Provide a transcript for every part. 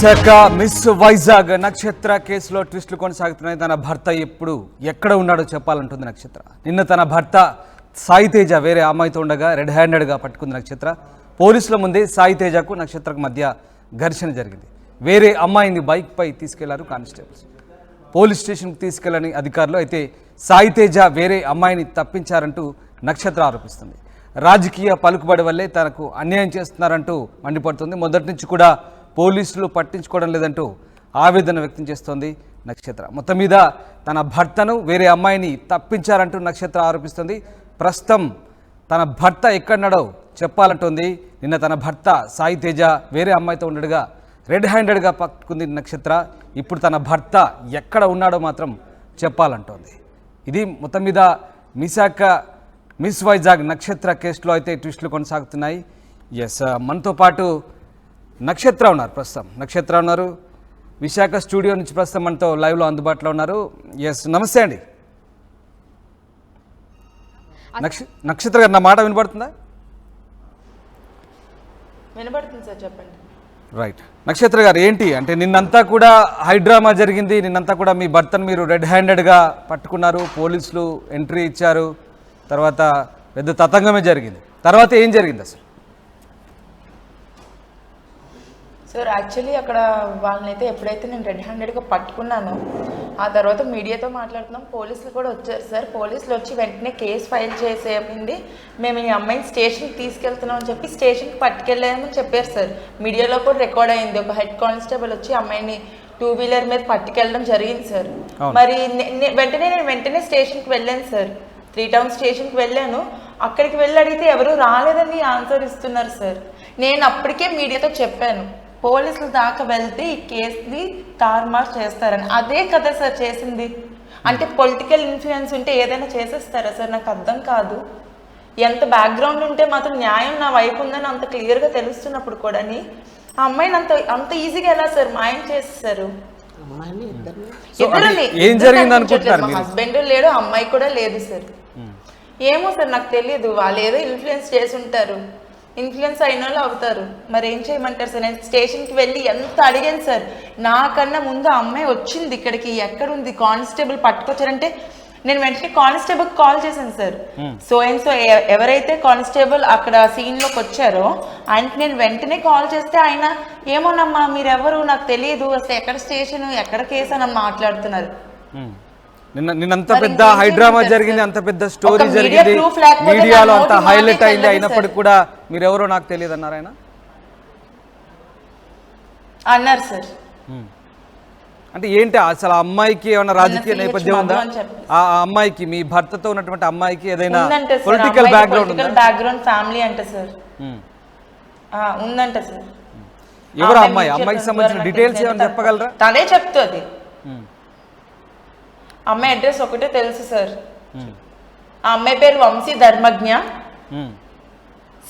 Visakha miss Vizag నక్షత్ర కేసులో ట్విస్టులు కొనసాగుతున్నాయి. తన భర్త ఎప్పుడు ఎక్కడ ఉన్నాడో చెప్పాలంటుంది నక్షత్ర. నిన్న తన భర్త సాయి తేజ వేరే అమ్మాయితో ఉండగా రెడ్ హ్యాండెడ్గా పట్టుకుంది నక్షత్ర. పోలీసుల ముందే సాయి తేజకు నక్షత్రకు మధ్య ఘర్షణ జరిగింది. వేరే అమ్మాయిని బైక్పై తీసుకెళ్లారు కానిస్టేబుల్స్. పోలీస్ స్టేషన్కి తీసుకెళ్లని అధికారులు. అయితే సాయి తేజ వేరే అమ్మాయిని తప్పించారంటూ నక్షత్ర ఆరోపిస్తుంది. రాజకీయ పలుకుబడి వల్లే తనకు అన్యాయం చేస్తున్నారంటూ మండిపడుతుంది. మొదటి నుంచి కూడా పోలీసులు పట్టించుకోవడం లేదంటూ ఆవేదన వ్యక్తం చేస్తోంది నక్షత్ర. మొత్తం మీద తన భర్తను వేరే అమ్మాయిని తప్పించారంటూ నక్షత్ర ఆరోపిస్తుంది. ప్రస్తుతం తన భర్త ఎక్కడున్నాడో చెప్పాలంటోంది. నిన్న తన భర్త సాయి తేజ వేరే అమ్మాయితో ఉండగా రెడ్ హ్యాండెడ్గా పట్టుకుంది నక్షత్ర. ఇప్పుడు తన భర్త ఎక్కడ ఉన్నాడో మాత్రం చెప్పాలంటోంది. ఇది మొత్తం మీద విశాఖ మిస్ వైజాగ్ నక్షత్ర కేసులో అయితే ట్విస్టులు కొనసాగుతున్నాయి. ఎస్, మనతో పాటు నక్షత్ర ఉన్నారు. ప్రస్తుతం నక్షత్ర ఉన్నారు విశాఖ స్టూడియో నుంచి. ప్రస్తుతం మనతో లైవ్లో అందుబాటులో ఉన్నారు. ఎస్, నమస్తే అండి. నక్షత్ర గారు, నా మాట వినపడుతుందా? వినపడుతుంది సార్, చెప్పండి. రైట్. నక్షత్ర గారు, ఏంటి అంటే నిన్నంతా కూడా హైడ్రామా జరిగింది. నిన్నంతా కూడా మీ భర్తను మీరు రెడ్ హ్యాండెడ్గా పట్టుకున్నారు. పోలీసులు ఎంట్రీ ఇచ్చారు. తర్వాత పెద్ద తతంగమే జరిగింది. తర్వాత ఏం జరిగింది అసలు? సార్, యాక్చువల్లీ అక్కడ వాళ్ళనైతే ఎప్పుడైతే నేను రెడ్ హ్యాండెడ్గా పట్టుకున్నానో ఆ తర్వాత మీడియాతో మాట్లాడుతున్నాం. పోలీసులు కూడా వచ్చారు సార్. పోలీసులు వచ్చి వెంటనే కేసు ఫైల్ చేసేపింది. మేము ఈ అమ్మాయిని స్టేషన్కి తీసుకెళ్తున్నాం అని చెప్పి స్టేషన్కి పట్టుకెళ్ళామని చెప్పారు సార్. మీడియాలో కూడా రికార్డ్ అయింది. ఒక హెడ్ కానిస్టేబుల్ వచ్చి అమ్మాయిని 2 వీలర్ మీద పట్టుకెళ్ళడం జరిగింది సార్. మరి వెంటనే స్టేషన్కి వెళ్ళాను సార్. 3 టౌన్ స్టేషన్కి వెళ్ళాను. అక్కడికి వెళ్ళి అడిగితే ఎవరు రాలేదని ఆన్సర్ ఇస్తున్నారు సార్. నేను అప్పటికే మీడియాతో చెప్పాను, పోలీసులు దాకా వెళ్తే ఈ కేసుని తారుమారు చేస్తారని. అదే కదా సార్ చేసింది. అంటే పొలిటికల్ ఇన్ఫ్లుయెన్స్ ఉంటే ఏదైనా చేసేస్తారా సార్? నాకు అర్థం కాదు. ఎంత బ్యాక్గ్రౌండ్ ఉంటే మాత్రం న్యాయం నా వైపు ఉందని అంత క్లియర్గా తెలుస్తున్నప్పుడు కూడా ఆ అమ్మాయిని అంత ఈజీగా ఎలా సార్ మాయం చేస్తారు? ఏం జరిగింది అనుకుంటున్నారు? హస్బెండ్ లేడు, అమ్మాయి కూడా లేదు సార్. ఏమో సార్, నాకు తెలియదు. వాళ్ళు ఏదో ఇన్ఫ్లుయెన్స్ చేసి ఉంటారు. ఇన్ఫ్లుయెన్స్ అయిన వాళ్ళు అవుతారు. మరి ఏం చేయమంటారు సార్? నేను స్టేషన్కి వెళ్ళి ఎంత అడిగాను సార్. నాకన్నా ముందు ఆ అమ్మాయి వచ్చింది ఇక్కడికి. ఎక్కడుంది కానిస్టేబుల్ పట్టుకొచ్చారంటే నేను వెంటనే కానిస్టేబుల్కి కాల్ చేశాను సార్. సో ఎవరైతే కానిస్టేబుల్ అక్కడ సీన్లోకి వచ్చారో ఆయనకి నేను వెంటనే కాల్ చేస్తే ఆయన ఏమోనమ్మా మీరెవరు నాకు తెలియదు, అసలు ఎక్కడ స్టేషన్ ఎక్కడ కేసు అని మాట్లాడుతున్నారు. నిన్నంత పెద్ద హైడ్రామా జరిగింది, అంత పెద్ద స్టోరీ జరిగింది, మీడియాలో అంత హైలైట్ అయింది. అయినప్పటికీ కూడా మీరెవరో నాకు తెలియదు అన్నారు ఆయన. అన్నారు సార్. అంటే ఏంటి అసలు? ఆ అమ్మాయికి ఏమైనా రాజకీయ నేపథ్యం ఉందా? ఆ అమ్మాయికి, మీ భర్తతో ఉన్నటువంటి అమ్మాయికి ఏదైనా పొలిటికల్ బ్యాక్గ్రౌండ్ ఫ్యామిలీ అంటే సార్ ఉందంట సార్. ఎవరు అమ్మాయి? అమ్మాయికి సంబంధించిన డీటెయిల్స్ ఏమైనా చెప్పగలరా? తనే చెప్తుంది. అమ్మాయి అడ్రస్ ఒకటే తెలుసు సార్. ఆ అమ్మాయి పేరు వంశీ ధర్మజ్ఞ.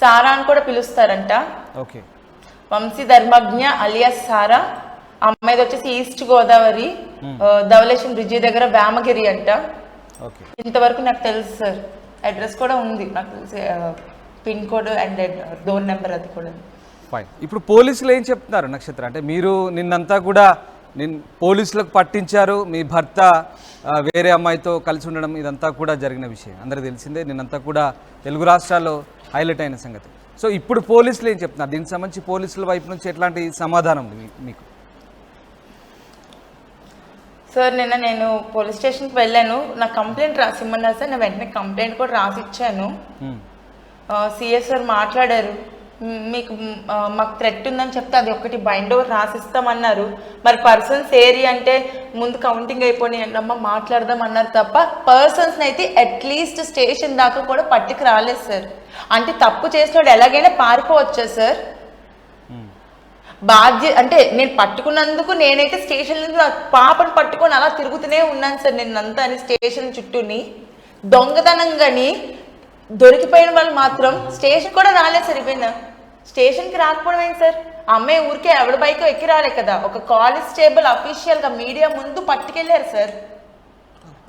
సారా అని కూడా పిలుస్తారంట. వంశీ ధర్మజ్ఞ అలియాస్ సారా. అమ్మాయిది వచ్చేసి ఈస్ట్ గోదావరి, ధవళేశ్వరం బ్రిడ్జి దగ్గర వేమగిరి అంట. ఇంతవరకు నాకు తెలుసు సార్. అడ్రస్ కూడా ఉంది నాకు తెలిసి, pin code and door number అది కూడా. ఇప్పుడు పోలీసులు ఏం చెప్తున్నారు నక్షత్ర? అంటే మీరు నిన్నంతా కూడా పోలీసులకు పట్టించారు. మీ భర్త వేరే అమ్మాయితో కలిసి ఉండడం ఇదంతా కూడా జరిగిన విషయం అందరికీ తెలిసిందే. నిన్నంతా కూడా తెలుగు రాష్ట్రాల్లో హైలైట్ అయిన సంగతి. సో ఇప్పుడు పోలీసులు ఏం చెప్తున్నారు? దీనికి సంబంధించి పోలీసుల వైపు నుంచి ఎట్లాంటి సమాధానం మీకు? సార్, నిన్న నేను పోలీస్ స్టేషన్కి వెళ్ళాను. నా కంప్లైంట్ రాసిమ్మన్నారు సార్. నేను వెంటనే కంప్లైంట్ కూడా రాసి ఇచ్చాను. సిఎస్ సార్ మాట్లాడారు. మాకు థ్రెట్ ఉందని చెప్తే అది ఒకటి బైండ్ ఓవర్ రాసిస్తామన్నారు. మరి పర్సన్స్ ఏరియా అంటే ముందు కౌంటింగ్ అయిపోయి అమ్మ మాట్లాడదాం అన్నారు తప్ప పర్సన్స్ని అయితే అట్లీస్ట్ స్టేషన్ దాకా కూడా పట్టుకు రాలేదు సార్. అంటే తప్పు చేసినోడు ఎలాగైనా పారిపోవచ్చా సార్? అంటే నేను పట్టుకున్నందుకు నేనైతే స్టేషన్ నుంచి పాపను పట్టుకొని అలా తిరుగుతూనే ఉన్నాను సార్ నిన్నంతా అని స్టేషన్ చుట్టూని. దొంగతనంగాని దొరికిపోయిన వాళ్ళు మాత్రం స్టేషన్ కూడా రాలేదు సార్. ఇపోయినా స్టేషన్కి రాకపోవడం ఏంటి సార్? ఆ అమ్మాయి ఊరికే ఎవరి బైక్ ఎక్కి రాలే కదా, ఒక కానిస్టేబుల్ అఫీషియల్గా మీడియా ముందు పట్టుకెళ్ళారు సార్.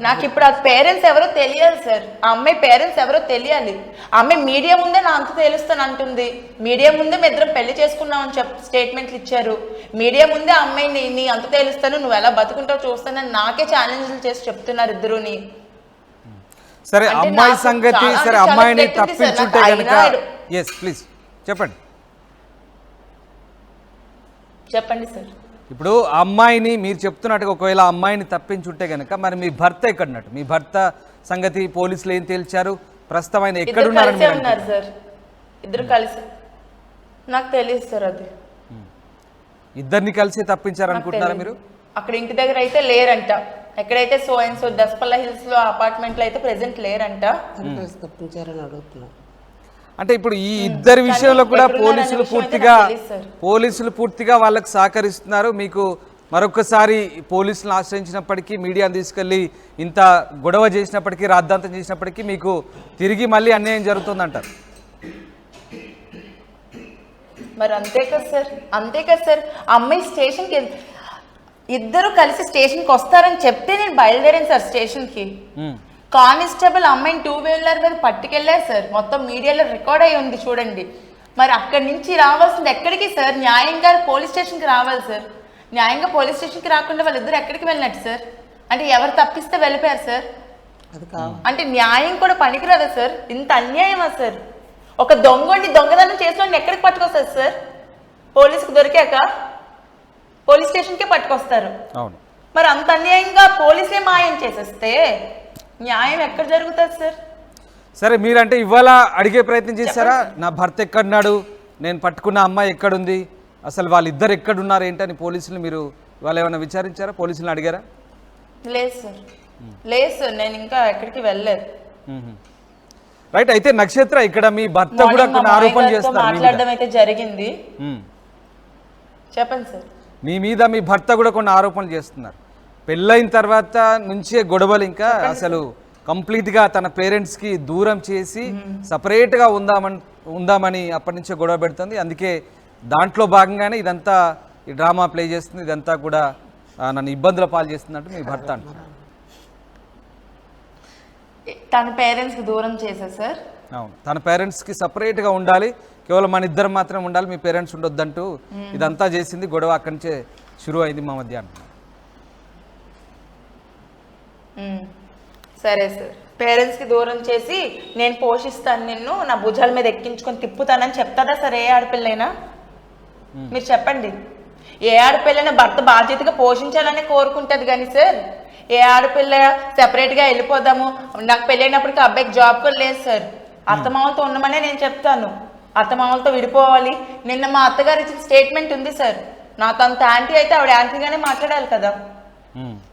నాకు ఇప్పుడు ఆ పేరెంట్స్ ఎవరో తెలియాలి సార్. ఆ అమ్మాయి పేరెంట్స్ ఎవరో తెలియాలి. ఆ అమ్మాయి మీడియా ముందే నా అంత తెలుస్తాను అంటుంది. మీడియా ముందే మీ ఇద్దరం పెళ్లి చేసుకున్నామని స్టేట్మెంట్లు ఇచ్చారు. మీడియా ముందే ఆ అమ్మాయిని నీ అంత తెలుస్తాను, నువ్వు ఎలా బతుకుంటావు చూస్తానని నాకే ఛాలెంజ్లు చేసి చెప్తున్నారు ఇద్దరుని. సరే అమ్మాయి సంగతి, సరే అమ్మాయిని తప్పించుంటే కనుక ప్లీజ్ చెప్పండి చెప్పండి సార్. ఇప్పుడు అమ్మాయిని మీరు చెప్తున్నట్టుగా ఒకవేళ అమ్మాయిని తప్పించుంటే కనుక మరి మీ భర్త ఎక్కడున్నట్టు? మీ భర్త సంగతి పోలీసులు ఏం తేల్చారు? ప్రస్తుతం ఆయన ఎక్కడున్నారని ఉన్నారు సార్? ఇద్దరు కలిసి నాకు తెలియదు సార్. అది ఇద్దరిని కలిసి తప్పించారనుకుంటున్నారా మీరు? అక్కడ ఇంటి దగ్గర అయితే లేరంట. ఎక్కడైతే so and so Daspalla hills లో అపార్ట్మెంట్ లో అయితే ప్రెసెంట్ లేరంట. తప్పించారని అడుగుతున్నారు. అంటే ఇప్పుడు ఈ ఇద్దరి విషయంలో కూడా పోలీసులు పూర్తిగా వాళ్ళకు సహకరిస్తున్నారు. మీకు మరొకసారి పోలీసులను ఆశ్రయించినప్పటికీ, మీడియాను తీసుకెళ్లి ఇంత గొడవ చేసినప్పటికీ, రాద్ధాంతం చేసినప్పటికీ మీకు తిరిగి మళ్ళీ అన్యాయం జరుగుతుందంటారు. మరి అంతే కదా సార్. అమ్మాయి స్టేషన్కి ఇద్దరు కలిసి స్టేషన్కి వస్తారని చెప్తే నేను బయలుదేరాను సార్ స్టేషన్కి. కానిస్టేబుల్ అమ్మాయిని 2 వీలర్ మీద పట్టుకెళ్ళారు సార్. మొత్తం మీడియాలో రికార్డ్ అయి ఉంది చూడండి. మరి అక్కడి నుంచి రావాల్సింది ఎక్కడికి సార్? న్యాయంగా పోలీస్ స్టేషన్కి రావాలి సార్. న్యాయంగా పోలీస్ స్టేషన్కి రాకుండా వాళ్ళిద్దరు ఎక్కడికి వెళ్ళినట్టు సార్? అంటే ఎవరు తప్పిస్తే వెళ్ళిపోయారు సార్? అంటే న్యాయం కూడా పనికిరాదా సార్? ఇంత అన్యాయమా సార్? ఒక దొంగతనం చేసిన ఎక్కడికి పట్టుకొస్తారు సార్? పోలీసుకు దొరికాక పోలీస్ స్టేషన్కే పట్టుకొస్తారు. మరి అంత అన్యాయంగా పోలీసే మాయం చేసేస్తే న్యాయం ఎక్కడ జరుగుతుంది సార్? సరే మీరంటే ఇవాళ అడిగే ప్రయత్నం చేశారా? నా భర్త ఎక్కడున్నాడు, నేను పట్టుకున్న అమ్మాయి ఎక్కడుంది, అసలు వాళ్ళిద్దరు ఎక్కడున్నారు ఏంటని పోలీసులు మీరు వాళ్ళు ఏమైనా విచారించారా? పోలీసులను అడిగారా? లేదు సార్ నేను ఇంకా ఎక్కడికి వెళ్ళలేదు. రైట్. అయితే నక్షత్ర, ఇక్కడ మీ భర్త కూడా కొన్ని ఆరోపణలు చేస్తున్నారు, మాట్లాడడం అయితే జరిగింది. చెప్పండి సార్. మీ మీద మీ భర్త కూడా కొన్ని ఆరోపణలు చేస్తున్నారు. పెళ్ళైన తర్వాత నుంచే గొడవలు, ఇంకా అసలు కంప్లీట్గా తన పేరెంట్స్కి దూరం చేసి సపరేట్గా ఉందామని అప్పటి నుంచే గొడవ పెడుతుంది. అందుకే దాంట్లో భాగంగానే ఇదంతా ఈ డ్రామా ప్లే చేస్తుంది, ఇదంతా కూడా నన్ను ఇబ్బందుల పాలు చేస్తున్నట్టు మీ భర్త అంటున్నారు. తన పేరెంట్స్కి దూరం చేశారు సార్. అవును, తన పేరెంట్స్కి సపరేట్గా ఉండాలి, కేవలం మన ఇద్దరు మాత్రం ఉండాలి, మీ పేరెంట్స్ ఉండొద్దంటూ ఇదంతా చేసింది. గొడవ అక్కడి నుంచే షురూ అయింది మా మధ్య అంటున్నారు. సరే సార్. పేరెంట్స్కి దూరం చేసి నేను పోషిస్తాను, నిన్ను నా భుజాల మీద ఎక్కించుకొని తిప్పుతానని చెప్తారా సార్ ఏ ఆడపిల్లైనా? మీరు చెప్పండి. ఏ ఆడపిల్లైనా భర్త బాధ్యతగా పోషించాలని కోరుకుంటుంది కానీ సార్, ఏ ఆడపిల్ల సెపరేట్గా వెళ్ళిపోదాము, నాకు పెళ్ళైనప్పటికీ అబ్బాయికి జాబ్ కూడా లేదు సార్, అత్తమామలతో ఉండమనే నేను చెప్తాను. అత్తమామలతో విడిపోవాలి. నిన్న మా అత్తగారు ఇచ్చిన స్టేట్మెంట్ ఉంది సార్. నాకు అంత యాంటీ అయితే ఆవిడ యాంటీగానే మాట్లాడాలి కదా.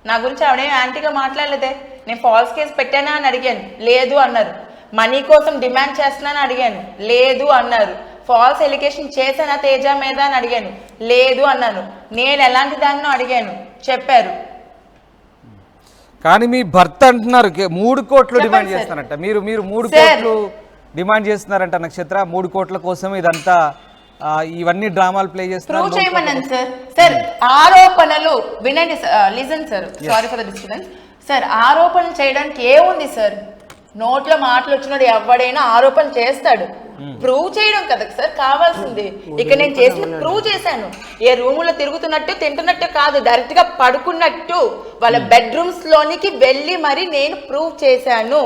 నా గురించి ఆవిడే యాంటీగా మాట్లాడలేదే. నేను ఫాల్స్ కేసు పెట్టానా అని అడిగాను, లేదు అన్నారు. మనీ కోసం డిమాండ్ చేస్తున్నానని అడిగాను, లేదు అన్నారు. ఫాల్స్ ఎలిగేషన్ చేశానా తేజ మీద అని అడిగాను, లేదు అన్నాను. నేను ఎలాంటి దాన్నో అడిగాను, చెప్పారు. కానీ మీ భర్త అంటున్నారు 3 కోట్లు డిమాండ్ చేస్తారంట. మీరు 3 కోట్లు డిమాండ్ చేస్తున్నారంట నక్షత్ర. 3 కోట్ల కోసం ఇదంతా ఇవన్నీ డ్రామాలు ప్లే చేస్తున్నారు. సార్ ఆరోపణలు వినండి, listen sir, sorry for the disturbance sir. ఆరోపణలు చేయడానికి ఏముంది సార్? నోట్లో మాటలు వచ్చినాడు ఎవడైనా ఆరోపణ చేస్తాడు. ప్రూవ్ చేయడం కదా సార్ కావాల్సింది. ఇక నేను చేసిన ప్రూవ్ చేశాను. ఏ రూములో తిరుగుతున్నట్టు తింటున్నట్టు కాదు, డైరెక్ట్ గా పడుకున్నట్టు వాళ్ళ బెడ్రూమ్స్ లోనికి వెళ్ళి మరి నేను ప్రూవ్ చేశాను.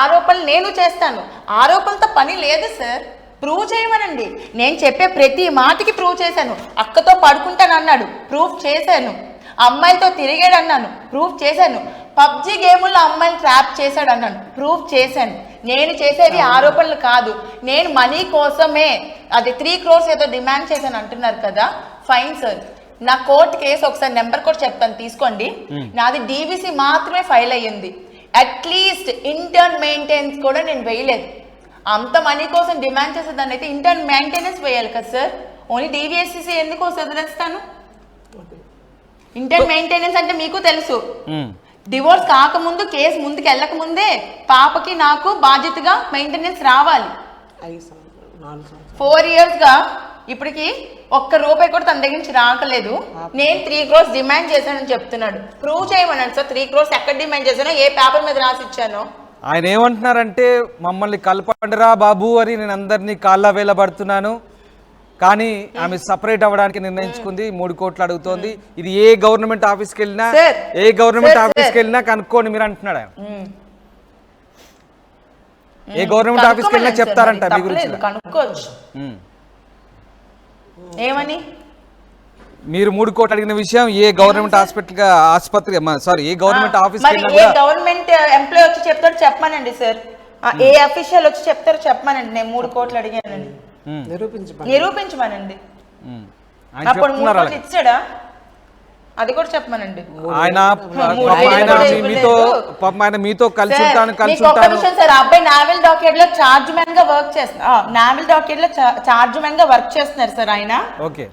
ఆరోపణలు నేను చేస్తాను, ఆరోపణతో పని లేదు సార్. ప్రూవ్ చేయమనండి. నేను చెప్పే ప్రతి మాటకి ప్రూవ్ చేశాను. అక్కతో పడుకుంటాను అన్నాడు, ప్రూఫ్ చేశాను. అమ్మాయిలతో తిరిగాడు అన్నాను, ప్రూఫ్ చేశాను. పబ్జి గేముల్లో అమ్మాయిని ట్రాప్ చేశాడు అన్నాను, ప్రూఫ్ చేశాను. నేను చేసేది ఆరోపణలు కాదు. నేను మనీ కోసమే అది 3 crores ఏదో డిమాండ్ చేశాను అంటున్నారు కదా, ఫైన్ సార్. నా కోర్టు కేసు ఒకసారి నెంబర్ కూడా చెప్తాను తీసుకోండి. నాది DVC మాత్రమే ఫైల్ అయ్యింది. అట్లీస్ట్ ఇంటర్న్ మెయింటెనెన్స్ కూడా నేను వేయలేదు. అంత మనీ కోసం డిమాండ్ చేసేదాన్ని అయితే ఇంటర్న్ మెయింటెనెన్స్ వేయాలి కదా సార్. ఓన్లీ DVSCC ఎందుకు వదిలేస్తాను? ఇంటర్న్ మెయింటెనెన్స్ అంటే మీకు తెలుసు, డివోర్స్ కాకముందు, కేసు ముందుకు వెళ్ళక ముందే పాపకి నాకు బాధ్యతగా మెయింటెనెన్స్ రావాలి. 4 yearsగా ఇప్పటికి ఒక్క రూపాయి కూడా తన దగ్గర నుంచి రాకలేదు. నేను 3 crores డిమాండ్ చేశానని చెప్తున్నాడు. ప్రూవ్ చేయమన్నాడు సార్. 3 crores ఎక్కడ డిమాండ్ చేశానో, ఏ పేపర్ మీద రాసి ఇచ్చానో. ఆయన ఏమంటున్నారంటే మమ్మల్ని కలపండిరా బాబు అని నేను అందరినీ కాళ్ళ వేలబడుతున్నాను, కానీ ఆమె సపరేట్ అవ్వడానికి నిర్ణయించుకుంది. 3 కోట్లు అడుగుతోంది. ఇది ఏ గవర్నమెంట్ ఆఫీస్కి వెళ్ళినా కనుక్కోండి మీరు అంటున్నాడు ఆయన. ఏ గవర్నమెంట్ ఆఫీస్కి వెళ్ళినా చెప్తారంట మీ గురించి. కనుక్కోవచ్చు. ఏమని మీరు 3 కోట్లు అడిగిన విషయం ఏ గవర్నమెంట్ ఆసుపత్రి ఏ గవర్నమెంట్ ఆఫీస్ ఏ గవర్నమెంట్ ఎంప్లాయ్ వచ్చి చెప్తారు చెప్పమానండి సార్. ఏ అఫీషియల్ వచ్చి చెప్తారు చెప్పమానండి. నేను 3 కోట్లు అడిగానండి, నిరూపించమనండి. అప్పుడు 3 కోట్లు ఇచ్చాడా అది కూడా చెప్పమనండి. ఆయన మీతో కలిసి సార్. అబ్బాయి నావెల్ డాక్యుమెంట్ లో చార్జ్ మ్యాన్ గా వర్క్ చేస్తున్నారు. నావెల్ డాక్యుమెంట్ లో చార్జ్ మ్యాన్ గా వర్క్ చేస్తున్నారు సార్. ఆయన ఓకే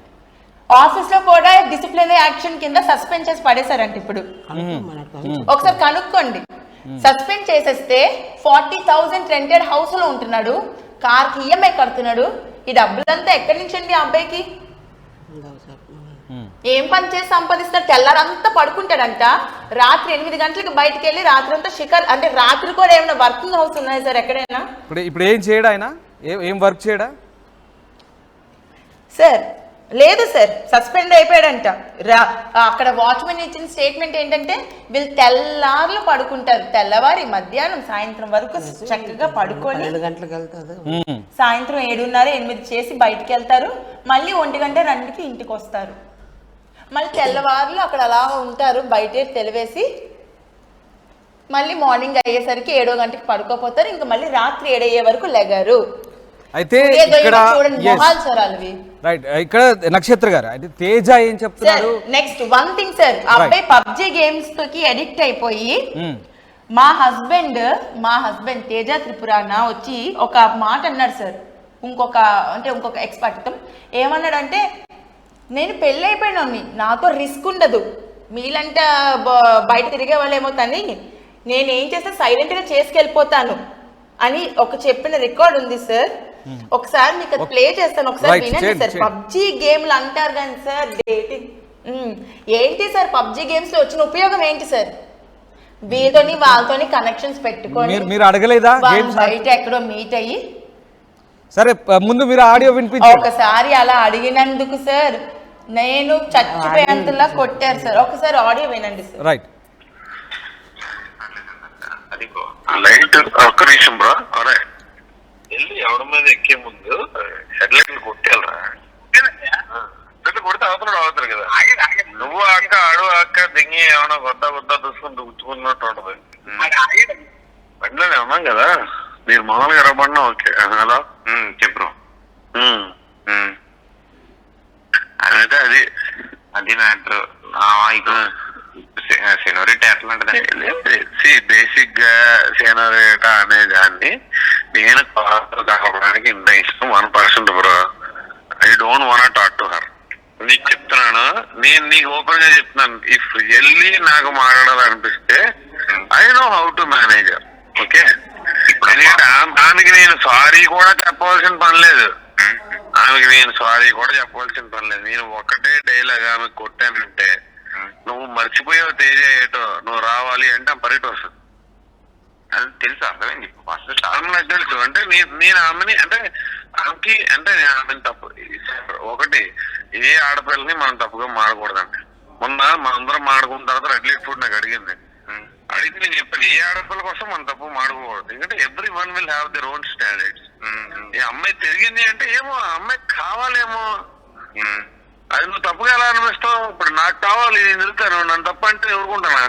ఆఫీస్ లో కూడా డిసిప్లినరీ యాక్షన్ కింద సస్పెండ్ చేసి పడేశారంట. ఇప్పుడు ఒకసారి కనుక్కోండి. సస్పెండ్ చేసేస్తే 40,000 రెంటెడ్ హౌస్ లో ఉంటున్నాడు, కార్ కి ఈఎంఐ కడుతున్నాడు. ఈ డబ్బులంతా ఎక్కడి నుంచి అండి ఆ అబ్బాయికి? ఏం పని చేసి సంపాదిస్తాడు? తెల్లారంతా పడుకుంటాడంట, రాత్రి 8 గంటలకు బయటకు వెళ్ళి రాత్రి అంతా షికార్. అంటే రాత్రి కూడా ఏమైనా వర్కింగ్ హౌస్ ఉన్నాయి సార్ ఎక్కడైనా? ఇప్పుడు ఏం చేయడా ఆయన? ఏం వర్క్ చేయడా సార్? లేదు సార్, సస్పెండ్ అయిపోయాడంట. అక్కడ వాచ్మెన్ ఇచ్చిన స్టేట్మెంట్ ఏంటంటే వీళ్ళు తెల్లార్లు పడుకుంటారు, తెల్లవారి మధ్యాహ్నం సాయంత్రం వరకు చక్కగా పడుకొని సాయంత్రం 7:30, 8 చేసి బయటికి వెళ్తారు, మళ్ళీ 1 గంట 2కి ఇంటికి వస్తారు. మళ్ళీ తెల్లవారులు అక్కడ అలా ఉంటారు బయట తెలివేసి, మళ్ళీ మార్నింగ్ అయ్యేసరికి 7 గంటకి పడుకోపోతారు. ఇంకా మళ్ళీ రాత్రి 7 అయ్యే వరకు లెగారు. అయితే ఇక్కడ నక్షత్ర గారు అయితే తేజ ఏం చెప్తున్నారు? నెక్స్ట్ వన్ థింగ్ సార్, అబ్బాయి పబ్జి గేమ్స్ కి అడిక్ట్ అయిపోయి మా హస్బెండ్ తేజ త్రిపురాన వచ్చి ఒక మాట అన్నాడు సార్. ఇంకొక ఎక్స్పర్ట్ ఏమన్నాడంటే, నేను పెళ్ళి అయిపోయినాన్ని, నాతో రిస్క్ ఉండదు, మీలంట బయట తిరిగే వాళ్ళేమో, కానీ నేనేం చేస్తే సైలెంట్ గా చేసుకెళ్ళిపోతాను అని ఒక చెప్పిన రికార్డ్ ఉంది సార్. ఒకసారి మీకు ప్లే చేస్తాను, ఒకసారి వినండి సార్. పబ్జి గేమ్లు అంటారు కానీ సార్ డేటింగ్ ఏంటి సార్? పబ్జి గేమ్స్ లో వచ్చిన ఉపయోగం ఏంటి సార్? వీళ్ళతోని వాళ్ళతోని కనెక్షన్స్ పెట్టుకొని మీరు అడగలేదా? బయట ఎక్కడో మీట్ అయ్యి సరే ముందు మీరు ఆడియో వినిపించండి. ఒకసారి అలా అడిగినందుకు సార్ నేను చచ్చిపోయేంతలా కొట్టారు సార్. ఒకసారి ఆడియో వినండి సార్. రైట్. లైట్ ఒక్క నిమిషం బ్రో. అరే వెళ్ళి ఎవరి మీద ఎక్కే ముందు హెడ్ లైట్ కొట్టేయాలరా. కొడితే అవతల అవుతారు కదా. నువ్వు అక్క ఆడు అక్క దింగి ఏమన్నా కొత్త చూసుకుని దుక్కున్నట్టు ఉంటది. బండిలోనే ఉన్నాం కదా, మీరు మామూలుగా ఎరబడినా ఓకే. హలో చెప్పు. అదైతే అది మ్యాటర్. సెనోరిటా ఎట్లా ఉంటుంది? బేసిక్ గా సెనోరిటా అనే దాన్ని నేను కావడానికి ఇంత ఇష్టం 1% bro. I don't want talk to her. నీకు చెప్తున్నాను, నేను నీకు ఓపెన్ గా చెప్తున్నాను. ఇఫ్ వెళ్ళి నాకు మాట్లాడాలనిపిస్తే I know how to manage. Okay, ఎందుకంటే దానికి నేను సారీ కూడా చెప్పవలసిన పని లేదు. నేను ఒకటే డైలాగ్ ఆమె కొట్టానంటే, నువ్వు మర్చిపోయావు తేజ ఏటో, నువ్వు రావాలి అంటే పరిట వస్తుంది. అది తెలుసు, అర్థమైంది. ఫస్ట్ నాకు తెలుసు. అంటే నేను ఆమెని ఆమెని తప్పు ఒకటి, ఏ ఆడపిల్లని మనం తప్పుగా మాడకూడదండి. మొన్న మనందరం మాడుకున్న తర్వాత రెడ్ లైట్ ఫుడ్ నాకు అడిగింది. అడిగి నేను చెప్పాను, ఏ ఆడపిల్ల కోసం మనం తప్పు మాడుకోకూడదు. ఎందుకంటే every one will have their own standards. ఈ అమ్మాయి తిరిగింది అంటే ఏమో అమ్మాయి కావాలేమో, అది నువ్వు తప్పుగా ఎలా అనిపిస్తావు? ఇప్పుడు నాకు కావాలి, నేను తిరుగుతాను, నన్ను తప్పు అంటే ఊరుకుంటానా?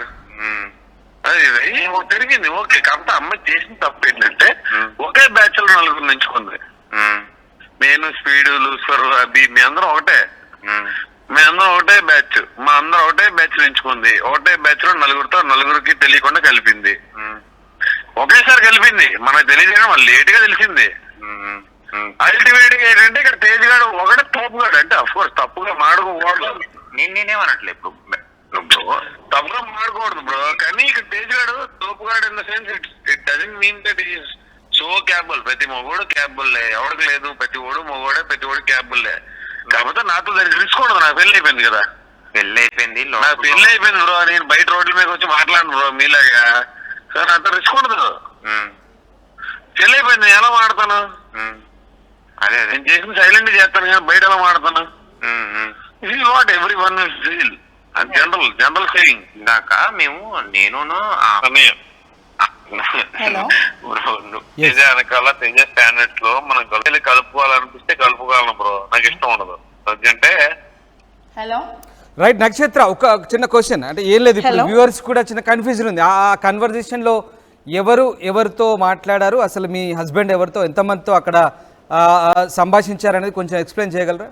అది తిరిగింది ఓకే. కాకపోతే అమ్మాయి చేసిన తప్పు ఏంటంటే ఒకే బ్యాచ్ లో 4 నించుకుంది. నేను స్పీడ్ లూసర్ అభి మీ అందరం ఒకటే, మేమందరం ఒకటే బ్యాచ్, మా అందరం ఒకటే బ్యాచ్ ఎంచుకుంది. ఒకటే బ్యాచ్ లో 4కి తెలియకుండా కలిపింది. ఒకేసారి కలిపింది, మనకు తెలియదు, వాళ్ళు లేట్ గా తెలిసింది. అల్టిమేట్ గా ఏంటంటే ఇక్కడ తేజ్ గాడు ఒకటే తప్పుగాడు. అంటే అఫ్ కోర్స్ తప్పుగా మాడుకోకూడదు, నేనేమనట్లే. ఇప్పుడు తప్పుగా మాడుకోకూడదు బ్రో, కానీ ఇక్కడ తేజ్ గాడు తోపుగాడు in the sense it doesn't mean that is show capable, ప్రతి మొగోడు క్యాబుల్లే, ఎవరికి లేదు, ప్రతి ఓడు మొగోడే, ప్రతి ఓడు క్యాబుల్లే. కాకపోతే నాతో దానికి రిస్క్ ఉండదు, నాకు పెళ్లి అయిపోయింది కదా. పెళ్లి అయిపోయింది, నాకు పెళ్లి అయిపోయింది బ్రో, నేను బయట రోడ్ల మీద వచ్చి మాట్లాడను బ్రో మీలాగా. సార్ అంత రిస్క్ ఉండదు, పెళ్లి అయిపోయింది, ఎలా మాడతాను? అదే నేను చేసిన సైలెంట్ చేస్తాను కానీ బయట ఎలా మాడతాను? ఇది what every one feel, general feeling. ఇందాక నేను తేజ వెనకాల తేజ స్టాండర్డ్స్ లో మనం కలుపుకోవాలనిపిస్తే కలుపుకోగలను బ్రో, నాకు ఇష్టం ఉండదు. అంటే హలో రైట్ నక్షత్ర, ఒక చిన్న క్వశ్చన్, అంటే ఏం లేదు, ఇప్పుడు వ్యూవర్స్ కూడా చిన్న కన్ఫ్యూజన్ ఉంది. ఆ కన్వర్జేషన్ లో ఎవరితో మాట్లాడారు, అసలు మీ హస్బెండ్ ఎవరితో, ఎంతమందితో అక్కడ సంభాషించారనేది కొంచెం ఎక్స్ప్లెయిన్ చేయగలరా?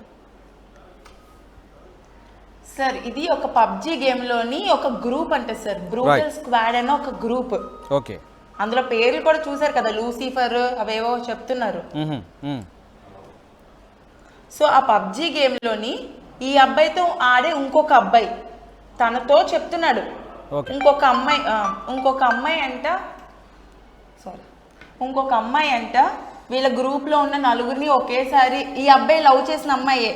సార్ ఇది ఒక పబ్జి గేమ్ లోని ఒక గ్రూప్ అంటే సార్, బ్రూటల్ స్క్వాడ్ అనే ఒక గ్రూప్. ఓకే, అందులో పేర్లు కూడా చూసారు కదా, లూసిఫర్ అవేవో చెప్తున్నారు. సో ఆ పబ్జి గేమ్ లోని ఈ అబ్బాయితో ఆడే ఇంకొక అబ్బాయి తనతో చెప్తున్నాడు, ఇంకొక అమ్మాయి అంట వీళ్ళ గ్రూప్ లో ఉన్న నలుగురిని ఒకేసారి, ఈ అబ్బాయి లవ్ చేసిన అమ్మాయే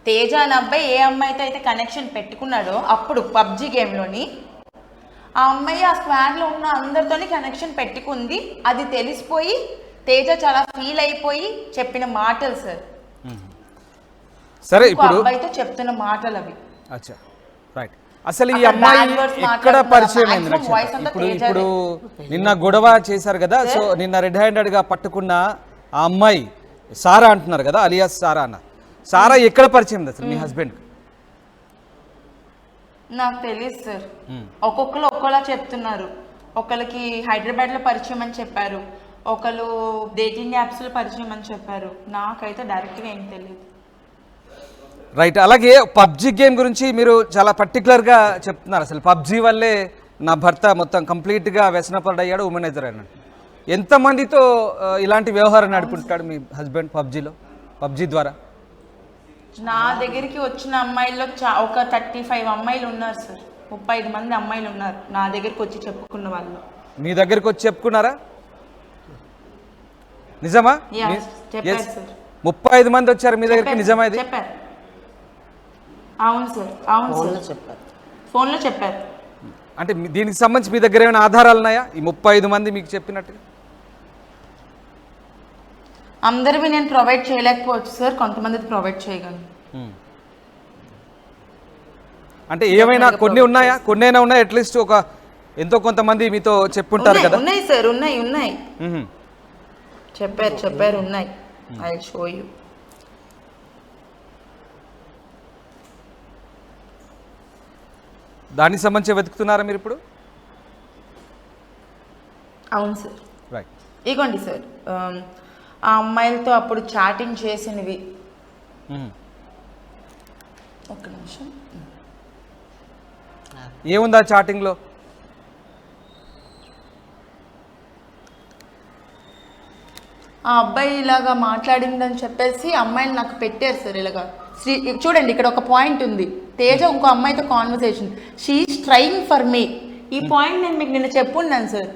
తేజ అనే అబ్బాయి ఏ అమ్మాయితో అయితే కనెక్షన్ పెట్టుకున్నాడో అప్పుడు పబ్జి గేమ్లోని, ఆ అమ్మాయి ఆ స్క్వాడ్లో ఉన్న అందరితోని కనెక్షన్ పెట్టుకుంది. అది తెలిసిపోయి తేజ చాలా ఫీల్ అయిపోయి చెప్పిన మాటలు సార్. సరే, ఇప్పుడు అబ్బాయితో చెప్తున్న మాటలు అవి. అచ్చా, రైట్. అసలు ఈ అమ్మాయి ఎక్కడ పరిచయం అయింది? ఇప్పుడు నిన్న గొడవ చేశారు కదా, సో నిన్న రెడ్ హ్యాండెడ్ గా పట్టుకున్న ఆ అమ్మాయి సారా అంటున్నారు కదా, అలియాస్ సారా అన్న, సారా ఎక్కడ పరిచయం అసలు మీ హస్బెండ్? నాకు తెలియదు సార్, ఒక్కొక్కరు ఒక్కోలా చెప్తున్నారు. ఒకరికి హైదరాబాద్ లో పరిచయం అని చెప్పారు, ఒకరు డేటింగ్ యాప్స్ లో పరిచయం అని చెప్పారు. నాకైతే డైరెక్ట్ గా ఏం తెలియదు. రైట్. అలాగే పబ్జి గేమ్ గురించి మీరు చాలా పర్టికులర్గా చెప్తున్నారు. అసలు పబ్జి వల్లే నా భర్త మొత్తం కంప్లీట్గా వ్యసనపరుడయ్యాడు, ఉమెనైజర్ అన్నాడు. ఎంతమందితో ఇలాంటి వ్యవహారం నడుపుకుంటాడు మీ హస్బెండ్ పబ్జి ద్వారా? నా దగ్గరికి వచ్చిన అమ్మాయిల్లో ఒక 35 అమ్మాయిలు ఉన్నారు సార్, 35 మంది అమ్మాయిలు ఉన్నారు నా దగ్గరికి వచ్చి చెప్పుకున్న వాళ్ళు. మీ దగ్గరికి వచ్చి చెప్పుకున్నారా? నిజమా? చెప్పారు సార్, 35 మంది వచ్చారు మీ దగ్గరికి, నిజమా ఇది? చెప్పారు. అవును సార్, అవును సార్, చెప్పారు, ఫోన్లో చెప్పారు. అంటే దీనికి సంబంధించి మీ దగ్గర ఏమైనా ఆధారాలు ఉన్నాయా, ఈ 35 మంది మీకు చెప్పినట్టుగా? అందరివి నేను ప్రొవైడ్ చేయలేకపోవచ్చు సార్, కొంతమంది ప్రొవైడ్ చేయగలను. అంటే ఏమైనా కొన్ని ఉన్నాయా, కొన్నైనా ఉన్నాయా? అట్లీస్ట్ ఒక ఎంతో కొంతమంది మీతో చెప్పుంటారు కదా? ఉన్నాయి సార్, ఉన్నాయి చెప్పారు ఉన్నాయి. I will show you. దానికి సంబంధించి వెతుకుతున్నారా మీరు ఇప్పుడు? అవును సార్, రైట్. ఇగోండి సార్, ఆ అమ్మాయిలతో అప్పుడు చాటింగ్ చేసినవి. ఒక్క నిమిషం. ఏముందా చాటింగ్లో? ఆ అబ్బాయి ఇలాగా మాట్లాడిందని చెప్పేసి అమ్మాయిలు నాకు పెట్టారు సార్. ఇలాగా చూడండి, ఇక్కడ ఒక పాయింట్ ఉంది, తేజ ఇంకో అమ్మాయితో conversation, she is trying for me. ఈ పాయింట్ నేను మీకు నిన్న చెప్పున్నాను సార్.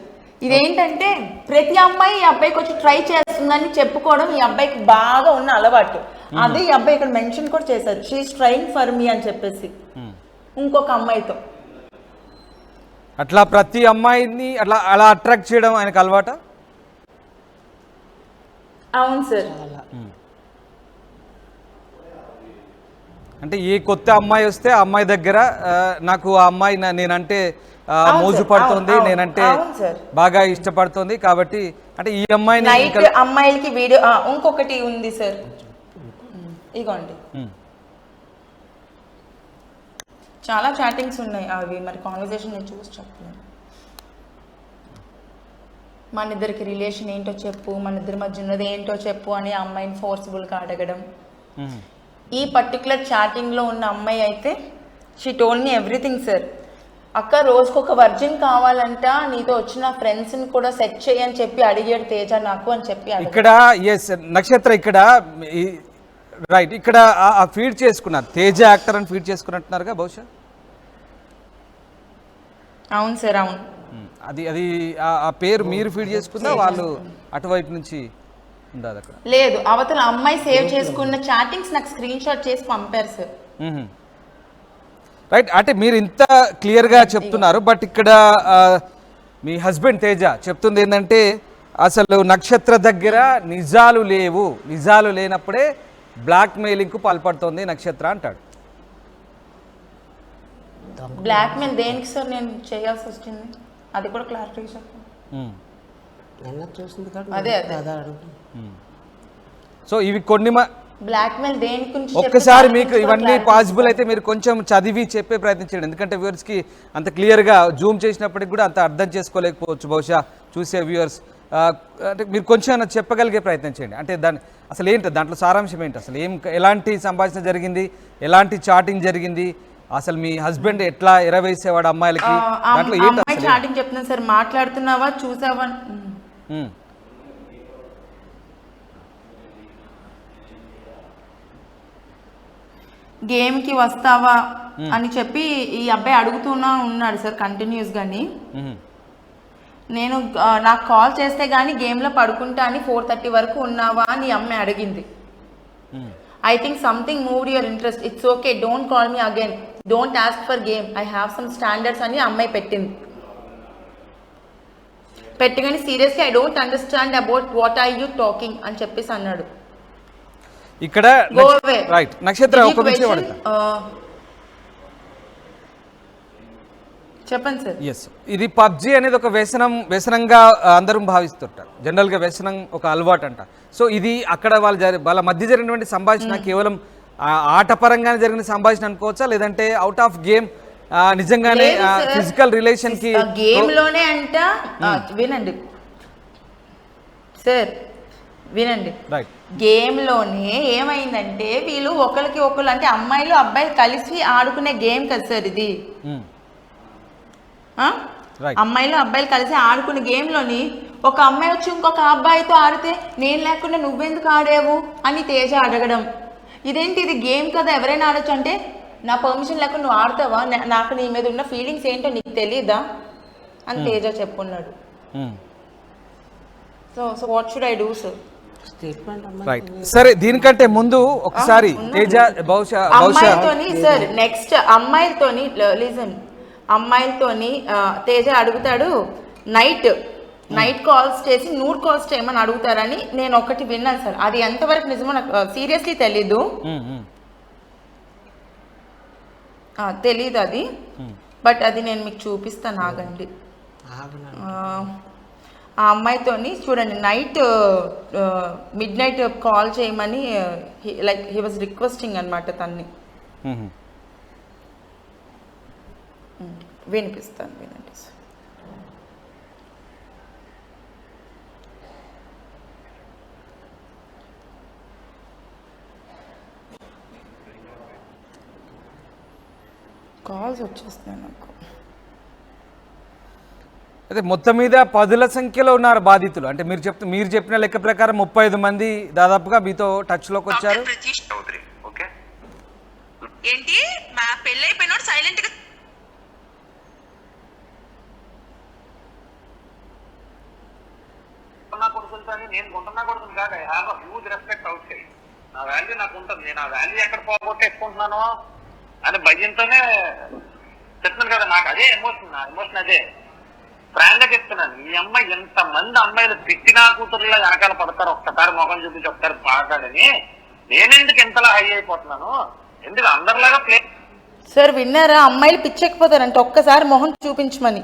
ఇదేంటంటే ప్రతి అమ్మాయి ఈ అబ్బాయికి వచ్చి ట్రై చేస్తుందని చెప్పుకోవడం ఈ అబ్బాయికి బాగా ఉన్న అలవాటు. అదే ఈ అబ్బాయి ఇక్కడ మెన్షన్ కూడా చేశారు, షీఈస్ ట్రైయింగ్ ఫర్ మీ అని చెప్పేసి ఇంకొక అమ్మాయితో. అట్లా ప్రతి అమ్మాయిని అలా అట్రాక్ట్ చేయడం ఆయనకు అలవాట? అవును సార్. అంటే ఏ కొత్త అమ్మాయి వస్తే ఆ అమ్మాయి దగ్గర నాకు ఆ అమ్మాయి నేనంటే మోజు పడుతుంది, నేనంటే బాగా ఇష్టపడుతుంది కాబట్టి, అంటే ఈ అమ్మాయిని అమ్మాయిలకి వీడియో. ఇంకొకటి ఉంది సార్, ఇగోండి, చాలా చాటింగ్స్ ఉన్నాయి, అవి మరి కాన్వర్సేషన్ నేను చూసి చెప్తున్నాను. మన ఇద్దరికి రిలేషన్ ఏంటో చెప్పు, మన ఇద్దరి మధ్య ఉన్నది ఏంటో చెప్పు అని ఆ అమ్మాయిని ఫోర్స్ఫుల్గా అడగడం. ఈ పర్టికులర్ చాటింగ్లో ఉన్న అమ్మాయి అయితే she told me everything sir. అక్క రోజుకు ఒక వర్జిన్ కావాలంట, నీతో వచ్చిన ఫ్రెండ్స్ని కూడా సెట్ చేయని చెప్పి అడిగాడు తేజ నాకు అని చెప్పి. ఇక్కడ ఎస్ నక్షత్ర, ఇక్కడ రైట్, ఇక్కడ ఫీడ్ చేసుకున్నారు, తేజ యాక్టర్ అని ఫీడ్ చేసుకున్నట్టున్నారుగా బహుశా? అవును సార్, అవును. అది అది ఆ పేరు మీరు ఫీడ్ చేసుకుందా వాళ్ళు అటువైపు నుంచి ఉండదు అక్కడ? లేదు, అవతల అమ్మాయి సేవ్ చేసుకున్న చాటింగ్స్ నాకు స్క్రీన్ షాట్ చేసి పంపారు సార్. రైట్, అంటే మీరు ఇంత క్లియర్గా చెప్తున్నారు, బట్ ఇక్కడ మీ హస్బెండ్ తేజ చెప్తుంది ఏంటంటే అసలు నక్షత్ర దగ్గర నిజాలు లేవు, నిజాలు లేనప్పుడే బ్లాక్ మెయిలింగ్కు పాల్పడుతోంది నక్షత్ర అంటాడు. బ్లాక్ మెయిల్ దేనికి సార్ నేను చేయాల్సి వచ్చింది, అది కూడా క్లారిటీ చెప్పండి. నిన్న చూసింది అదే కదా అడుగు. సో ఇవి కొన్ని బ్లాక్ మెయిల్ దేని గురించి ఒక్కసారి మీకు ఇవన్నీ పాసిబుల్ అయితే మీరు కొంచెం చదివి చెప్పే ప్రయత్నించండి, ఎందుకంటే వ్యూవర్స్కి అంత క్లియర్గా జూమ్ చేసినప్పటికి కూడా అంత అర్థం చేసుకోలేకపోవచ్చు బహుశా చూసే వ్యూవర్స్. అంటే మీరు కొంచెం చెప్పగలిగే ప్రయత్నం చేయండి, అంటే దాని అసలు ఏంటి, దాంట్లో సారాంశం ఏంటి, అసలు ఎలాంటి సంభాషణ జరిగింది, ఎలాంటి చాటింగ్ జరిగింది, అసలు మీ హస్బెండ్ ఎట్లా ఎరవేసేవాడు అమ్మాయిలకి, దాంట్లో ఏంటి అమ్మాయి చాటింగ్ చెప్తున్నాను సార్, మాట్లాడుతున్నావా చూసావా, గేమ్కి వస్తావా అని చెప్పి ఈ అబ్బాయి అడుగుతూనే ఉన్నాడు సార్ కంటిన్యూస్ గాని. నేను నాకు కాల్ చేస్తే గానీ గేమ్లో పడుకుంటా అని 4:30 వరకు ఉన్నావా అని అమ్మాయి అడిగింది. I think something moved your interest, it's okay, don't call me again, don't ask for game, I have some standards అని అమ్మాయి పెట్టింది. పెట్టగానే seriously I don't understand about what are you talking అని చెప్పేసి అన్నాడు. ఇక్కడ రైట్ నక్షత్ర ఒక విషయం చెప్పండి సార్. ఎస్, ఇది పబ్జి అనేది ఒక వ్యసనంగా అందరూ భావిస్తుంటారు, జనరల్గా వ్యసనం ఒక అలవాటు అంట. సో ఇది అక్కడ వాళ్ళ మధ్య జరిగినటువంటి సంభాషణ కేవలం ఆటపరంగానే జరిగిన సంభాషణ అనుకోవచ్చా, లేదంటే అవుట్ ఆఫ్ గేమ్ నిజంగానే ఫిజికల్ రిలేషన్ కి గేమ్ లోనే అంట. వినండి సార్, వినండి, గేమ్ లోనే ఏమైందంటే వీళ్ళు ఒకరికి ఒకరు అంటే అమ్మాయిలు అబ్బాయిలు కలిసి ఆడుకునే గేమ్ కదా సార్ ఇది. అమ్మాయిలు అబ్బాయిలు కలిసి ఆడుకునే గేమ్ లోని ఒక అమ్మాయి వచ్చి ఇంకొక అబ్బాయితో ఆడితే నేను లేకుండా నువ్వెందుకు ఆడావు అని తేజ అడగడం, ఇదేంటి ఇది గేమ్ కదా ఎవరైనా ఆడొచ్చు అంటే నా పర్మిషన్ లేకుండా నువ్వు ఆడతావా, నాకు నీ మీద ఉన్న ఫీలింగ్స్ ఏంటో నీకు తెలీదా అని తేజ చెప్పున్నాడు. So what should I do sir? Right, సరే దీనికంటే ముందు ఒకసారి తేజ బహుశా అమ్మాయితోని సార్ నెక్స్ట్ అమ్మాయిలతోని లిజన్, అమ్మాయిలతోని తేజ అడుగుతాడు నైట్ కాల్స్ చేసి నూడ్ కాల్స్ చేయమని అడుగుతారని నేను ఒకటి విన్నాను సార్, అది ఎంతవరకు నిజమో నాకు సీరియస్లీ తెలీదు అది, బట్ అది నేను మీకు చూపిస్తాను, ఆగండి. ఆ అమ్మాయితోని చూడండి నైట్ మిడ్-నైట్ కాల్ చేయమని లైక్ హీ వాజ్ రిక్వెస్టింగ్ అనమాట తన్ని. వినిపిస్తాను, వినండి. కాల్స్ వచ్చేస్తున్నాయి నాకు. అయితే మొత్తం మీద 10ల సంఖ్యలో ఉన్నారు బాధితులు, అంటే మీరు చెప్పిన లెక్క ప్రకారం 35 మంది దాదాపుగా మీతో టచ్ లోకి వచ్చారు. ఏంటి మా పెళ్ళి అయిపోయినోడు సైలెంట్ గా నేను గుంటున్నా కొడుతుంది కాదు, I have a huge respect out side, నా వాల్యూ నాకు ఉంటుంది, నేను ఆ వాల్యూ ఎక్కడ పోగొట్టేసుకుంటున్నాను అని భయంతోనే చెప్తున్నాను కదా. నాకు అదే ఎమోషన్, నా ఎమోషన్ అదే. ఫ్రాంక్ గా చెప్తున్నాను, ఈ అమ్మాయి ఎంత మంది అమ్మాయిలు పిచ్చినా కూతురులా వెనకాల పడతారు, ఒక్కసారి ముఖం చూపించి ఒకసారి పాడాడని నేనెందుకు ఎంతలా హై అయిపోతున్నాను, ఎందుకు అందరిలాగా ప్లే. సార్ విన్నారా, అమ్మాయిలు పిచ్చకపోతారంటే ఒక్కసారి మొహం చూపించమని.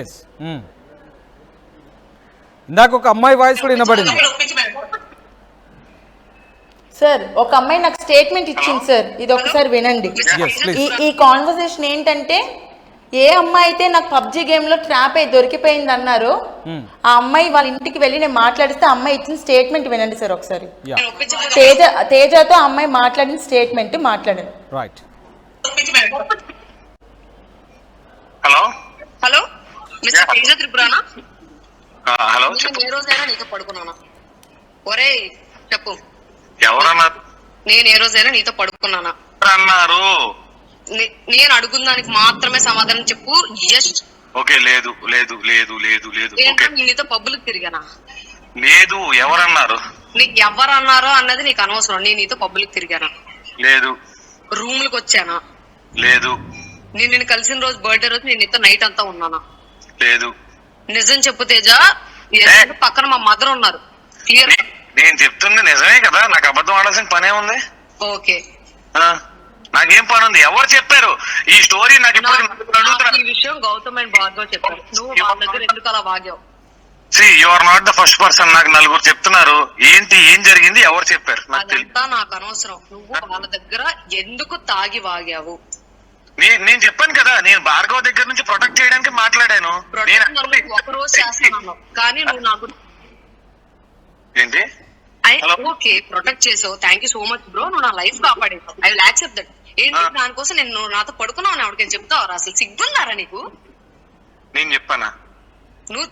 ఎస్, ఇందాక ఒక అమ్మాయి వాయిస్ కూడా వినబడింది సార్, ఒక అమ్మాయి నాకు స్టేట్మెంట్ ఇచ్చింది సార్, ఇది ఒకసారి వినండి. ఈ కాన్వర్సేషన్ ఏంటంటే ఏ అమ్మాయి అయితే నాకు పబ్జి గేమ్ లో ట్రాప్ అయి దొరికిపోయింది అన్నారు, ఆ అమ్మాయి వాళ్ళ ఇంటికి వెళ్ళి నేను మాట్లాడిస్తే అమ్మాయి ఇచ్చిన స్టేట్మెంట్ వినండి సార్ ఒకసారి. తేజతో అమ్మాయి మాట్లాడిన స్టేట్మెంట్ మాట్లాడండి. Right. Hello hello mister Teja Tripurana? Hello, ఏ రోజైనా నీతో పడుకున్నానా? ఒరే చెప్పు, ఎవరన్నారు? నేను ఏ రోజైనా నీతో పడుకున్నానా అన్నారు? నేను అడుగున్న దానికి మాత్రమే సమాధానం చెప్పు. ఎస్ ఓకే లేదు లేదు లేదు లేదు లేదు ఏంటో ఓకే నేను నీతో పబ్బులకు తిరిగానా? లేదు ఎవరన్నారు? నీకు ఎవరన్నారో అన్నది నీకు అనవసరం. నేను నీతో పబ్బులకు తిరిగానా? లేదు రూములకు వచ్చానా? లేదు నేను నిన్ను కలిసిన రోజు బర్త్డే రోజు నేను నీతో నైట్ అంతా ఉన్నానా? లేదు. నిజం చెప్పు తేజ. ఎందుకంటే పక్కన మా మదర్ ఉన్నారు. క్లియర్. నేను చెప్తుంది నిజమే కదా, నాకు అబద్ధం ఆడాల్సిన పనే ఉంది. ఓకే. నాకేం పని ఉంది? ఎవరు చెప్పారు ఈ స్టోరీ? నాకు ఇప్పుడు నాకు ఈ విషయం గౌతమ్ అండ్ భార్గవ్ చెప్పారు. నువ్వు వాళ్ళ దగ్గర ఎందుకు అలా వాగావు? You are not the first person. నాకు నలుగురు చెప్తున్నారు. ఏంటి, ఏం జరిగింది, ఎవరు చెప్పారు? నాకు అదంతా నాకు అనవసరం. నువ్వు వాళ్ళ దగ్గర ఎందుకు తాగి వాగావు? నేను చెప్పాను కదా, నేను భార్గవ్ దగ్గర నుంచి ప్రొటెక్ట్ చేయడానికి మాట్లాడాను. ఒక రోజు చేస్తాను కానీ నువ్వు నాకు ఏంటి ఓకే ప్రొటెక్ట్ చేసావు. Thank you so much bro. నువ్వు నా లైఫ్ కాపాడేవు. I will accept that. ఏంటి దానికోసం నేను నాతో పడుకున్నావు ఎవరికైనా చెప్తావరా? అసలు సిగ్గున్నారా నీకు? నేను చెప్పానా? నువ్వు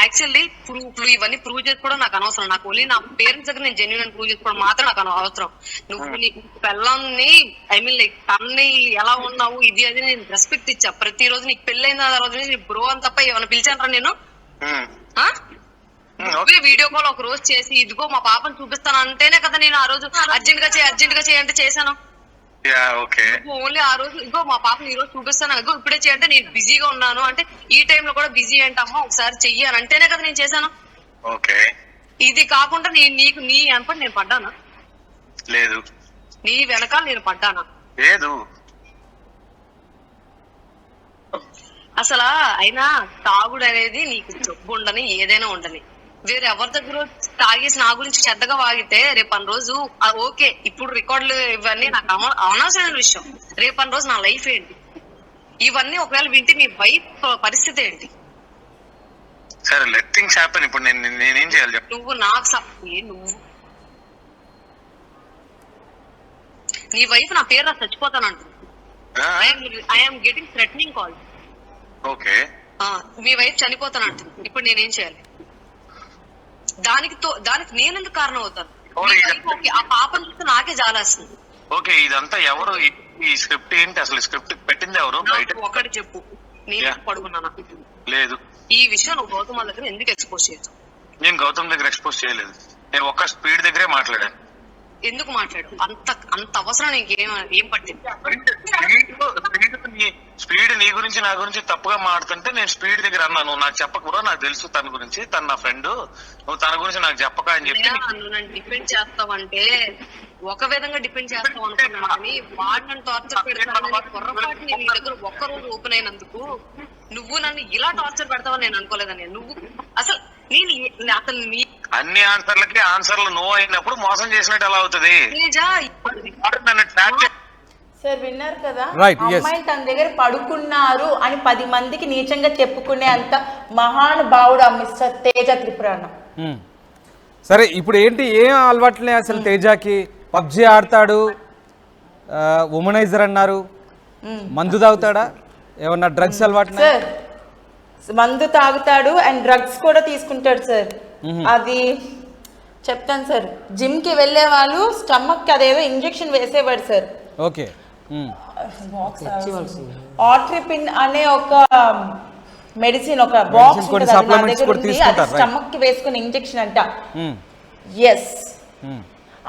యాక్చువల్లీ ప్రూఫ్లు ఇవన్నీ ప్రూవ్ చేసుకోవడం నాకు అనవసరం. నాకు ఓన్లీ నా పేరెంట్స్ దగ్గర నేను జెన్యున్ ప్రూవ్ చేసుకోవడం మాత్రం నాకు అవసరం. నువ్వు నీ పిల్లల్ని ఐ మీన్ లైక్ తన్ని ఎలా ఉన్నావు ఇది అది నేను రెస్పెక్ట్ ఇచ్చా. ప్రతిరోజు నీకు పెళ్ళైన రోజు నీ బ్రో అని తప్ప ఏమైనా పిలిచానరా నేను? వీడియో కాల్ ఒక రోజు చేసి ఇదిగో మా పాపను చూపిస్తాను అంటేనే కదా నేను ఆ రోజు అర్జెంట్ గా చేయంటే చేశాను. ఓన్లీ ఆ రోజు ఇదిగో మా పాపను ఈ రోజు చూపిస్తాను, ఇదిగో ఇప్పుడే చేయంటే నేను బిజీగా ఉన్నాను అంటే ఈ టైంలో కూడా బిజీ ఏంటమ్మా ఒకసారి చెయ్యి అని అంటేనే కదా నేను చేశాను. ఇది కాకుండా నీకు నీ వెనపడి నేను పడ్డానా? లేదు. నీ వెనకాల నేను పడ్డానా? లేదు. అసలు అయినా తాగుడు అనేది నీకు జబ్బు ఉండని ఏదైనా ఉండని వేరే ఎవరి దగ్గర తాగేసి నా గురించి చెడ్డగా వాగితే రేపటి రోజు ఓకే ఇప్పుడు రికార్డులు ఇవన్నీ నాకు అనవసరమైన విషయం. రేపటి రోజు నా లైఫ్ ఏంటి? ఇవన్నీ ఒకవేళ వింటే నీ వైఫ్ పరిస్థితి ఏంటి? సరే లెట్ థింగ్స్ హ్యాపెన్. ఇప్పుడు నేనేం చేయాలి చెప్పు? నువ్వు నాకు నువ్వు నీ వైఫ్ నా పేరు చచ్చిపోతానంటు. I'm getting threatening call. Okay. మీ వైఫ్ చనిపోతానంటు. ఇప్పుడు నేనేం చేయాలి? దానికి నేనెందుకు కారణం అవుతాను? ఆ పాపను చూస్తే నాకే జాలేస్తుంది. ఓకే ఇదంతా ఎవరు? ఈ స్క్రిప్ట్ ఏంటి అసలు? స్క్రిప్ట్ పెట్టింది ఎవరు? ఒకటి చెప్పు. నేను పడుకున్నానా? లేదు. ఈ విషయం నువ్వు గౌతమ్ దగ్గర ఎందుకు ఎక్స్పోజ్ చేయొచ్చు? నేను గౌతమ్ దగ్గర ఎక్స్పోజ్ చేయలేదు. నేను ఒక్క స్పీడ్ దగ్గరే మాట్లాడాను. ఎందుకు మాట్లాడు? అంత అవసరం నీకు ఏం పట్టింది? స్పీడ్ నీ గురించి నా గురించి తప్పుగా మాట్లాడుతుంటే నేను స్పీడ్ దగ్గర అన్నాను. నాకు చెప్పకూడదు, నాకు తెలుసు తన గురించి, తన నా ఫ్రెండ్, నువ్వు తన గురించి నాకు చెప్పక అని చెప్పి నన్ను డిపెండ్ చేస్తావంటే ఒక విధంగా డిపెండ్ చేస్తావు అనుకున్నాను కానీ వాడు నన్ను టార్చర్ పెడతాను పొరపాటు నీ దగ్గర ఒక్కరోజు ఓపెన్ అయినందుకు నువ్వు నన్ను ఇలా టార్చర్ పెడతావని నేను అనుకోలేదని. నువ్వు అసలు అతను అన్ని ఆన్సర్లకి ఆన్సర్లు నో అయినప్పుడు మోసం చేసినట్టు ఎలా అవుతుంది? సార్ విన్నారు కదా, Right, yes. అమ్మాయి తన దగ్గర పడుకున్నారు అని 10 మందికి నీచంగా చెప్పుకునే అంత మహానుభావుడు ఆ మిస్టర్ తేజ త్రిపురాణ. సరే ఇప్పుడు ఏంటి, ఏం అలవాట్లే అసలు తేజకి? పబ్జి ఆడతాడు, ఉమనైజర్ అన్నారు, మందు తాగుతాడా, ఏమన్నా డ్రగ్స్ అలవాట్లు? సార్ మందు తాగుతాడు అండ్ డ్రగ్స్ కూడా తీసుకుంటాడు సార్. అది చెప్తాను సార్. జిమ్ కి వెళ్లే వాళ్ళు స్టమక్ కి అదేదో ఇంజెక్షన్ వేసేవాడు సార్. ఓకే. ఆట్రిపిన్ అనే ఒక మెడిసిన్, ఒక బాక్స్ స్టమక్ కి వేసుకునే ఇంజెక్షన్ అంట. ఎస్,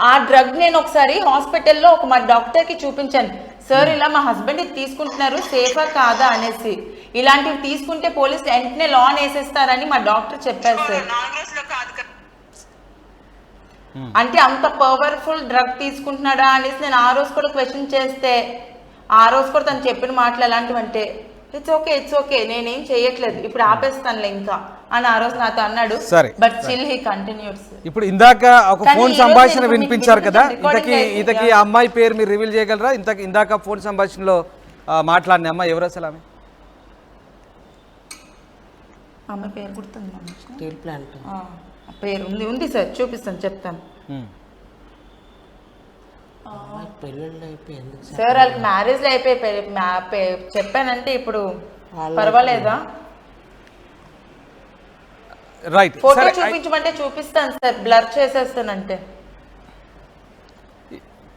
ఆ డ్రగ్ నేను ఒకసారి హాస్పిటల్లో మా డాక్టర్ కి చూపించాను. సార్ ఇలా మా హస్బెండ్ ఇది తీసుకుంటున్నారు, సేఫా కాదా అనేసి. ఇలాంటివి తీసుకుంటే పోలీసులు వెంటనే లాన్ వేసేస్తారని మా డాక్టర్ చెప్పారు సార్. అంటే అంత పవర్ఫుల్ డ్రగ్ తీసుకుంటున్నాడా అనేసి నేను ఆ రోజు కూడా క్వశ్చన్ చేస్తే, ఆ రోజు కూడా తను చెప్పిన మాటలు ఎలాంటివి అంటే ఇట్స్ ఓకే నేనేం చేయట్లేదు, ఇప్పుడు ఆపేస్తానులే ఇంకా అని ఆ రోజు నాతో అన్నాడు. But still he continues. ఇప్పుడు ఇందాక ఒక ఫోన్ సంభాషణ వినిపించారు కదా, ఇంతకి ఆ అమ్మాయి పేరు మీరు రివీల్ చేయగలరా? ఇందాక ఫోన్ సంభాషణలో మాట్లాడిన అమ్మాయి ఎవరు అసలు? ఆమె పేరు గుర్తుంది, స్టీల్ ప్లాంట్ పేరు ఉంది సార్, చూపిస్తాను, చెప్తాను. పెళ్ళిళ్ళు అయిపోయింది సార్, వాళ్ళకి మ్యారేజ్ అయిపోయి చెప్పానంటే ఇప్పుడు పర్వాలేదా? రైట్, ఫోటో చూపించమంటే చూపిస్తాను సార్, బ్లర్ చేసేస్తానంటే.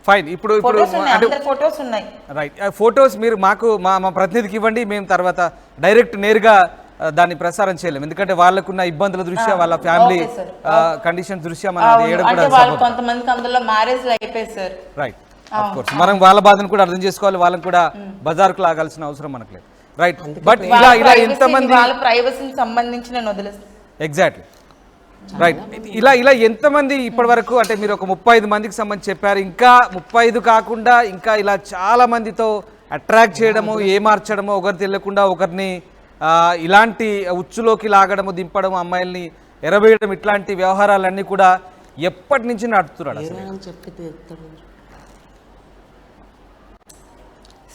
ఫైన్. ఇప్పుడు ఫొటోస్ ఉన్నాయి, అంటే అందరి ఫొటోస్ ఉన్నాయి. రైట్, ఫొటోస్ మీరు మాకు మా ప్రతినిధికి ఇవ్వండి, మేము తర్వాత డైరెక్ట్ నేరుగా దాన్ని ప్రసారం చేయలేము, ఎందుకంటే వాళ్ళకున్న ఇబ్బందుల దృష్ట్యా వాళ్ళ ఫ్యామిలీ ఓకే సార్. కండిషన్స్ దృష్ట్యా మనం అది వేయడం అంటే కూడా వాళ్ళు కొంతమందికి అందులో మ్యారేజ్లు అయిపోయాయి సార్. రైట్, ఆఫ్ కోర్స్ మనం వాళ్ళ బాధను కూడా అర్థం చేసుకోవాలి, వాళ్ళని కూడా బజార్కు లాగాల్సిన అవసరం మనకు లేదు. రైట్, బట్ ఇలా ఎంతమంది వాళ్ళ ప్రైవసీకి సంబంధించి నేను వదిలేస్తాను. Exactly right. ఇలా ఎంతమంది ఇప్పటి వరకు, అంటే మీరు ఒక 35 మందికి సంబంధించి చెప్పారు, ఇంకా 35 కాకుండా ఇంకా ఇలా చాలా మందితో అట్రాక్ట్ చేయడము, ఏమార్చడము, ఒకరు తెలియకుండా ఒకరిని ఇలాంటి ఉచ్చులోకి లాగడము, దింపడము, అమ్మాయిల్ని ఎరవేయడం, ఇట్లాంటి వ్యవహారాలన్నీ కూడా ఎప్పటి నుంచి నడుపుతున్నాడు అసలు? ఏమైనా చెప్పి తీస్తాడు.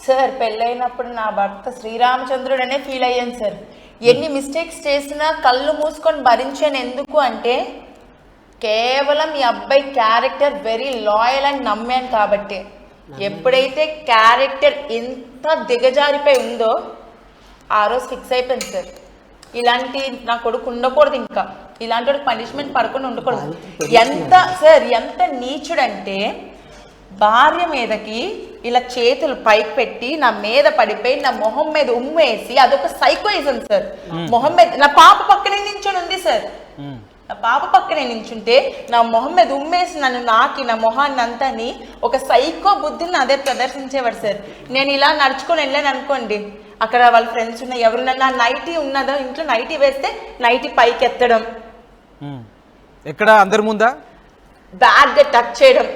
సార్ పెళ్ళైనప్పుడు నా భర్త శ్రీరామచంద్రుడనే ఫీల్ అయ్యాను సార్. ఎన్ని మిస్టేక్స్ చేసినా కళ్ళు మూసుకొని భరించాను. ఎందుకు అంటే కేవలం ఈ అబ్బాయి క్యారెక్టర్ వెరీ లాయల్ అని నమ్మాను కాబట్టి. ఎప్పుడైతే క్యారెక్టర్ ఎంత దిగజారిపోయి ఉందో ఆ రోజు ఫిక్స్ అయిపోయింది సార్, ఇలాంటి నా కొడుకు ఉండకూడదు, ఇంకా ఇలాంటి వాడికి పనిష్మెంట్ పడకుండా ఉండకూడదు. ఎంత నీచుడంటే భార్య మీదకి ఇలా చేతులు పైకి పెట్టి నా మీద పడిపోయి నా మొహం మీద ఉమ్మేసి, అదొక సైకోయిజం సార్. మొహం మీద నా పాప పక్కనే నించుని ఉంది సార్, నా పాప పక్కనే నించుంటే నా మొహం మీద ఉమ్మేసి నన్ను నాకి నా మొహాన్ని అంతాని ఒక సైకో బుద్ధిని అదే ప్రదర్శించేవాడు సార్. నేను ఇలా నడుచుకొని వెళ్ళాను అనుకోండి, అక్కడ వాళ్ళ ఫ్రెండ్స్ ఉన్నాయి, ఎవరున్నా నైటీ ఉన్నదో ఇంట్లో నైటీ వేస్తే నైటీ పైకి ఎత్తడం, ఎక్కడ అందరి ముందా బ్యాగ్ గా టచ్ చేయడం,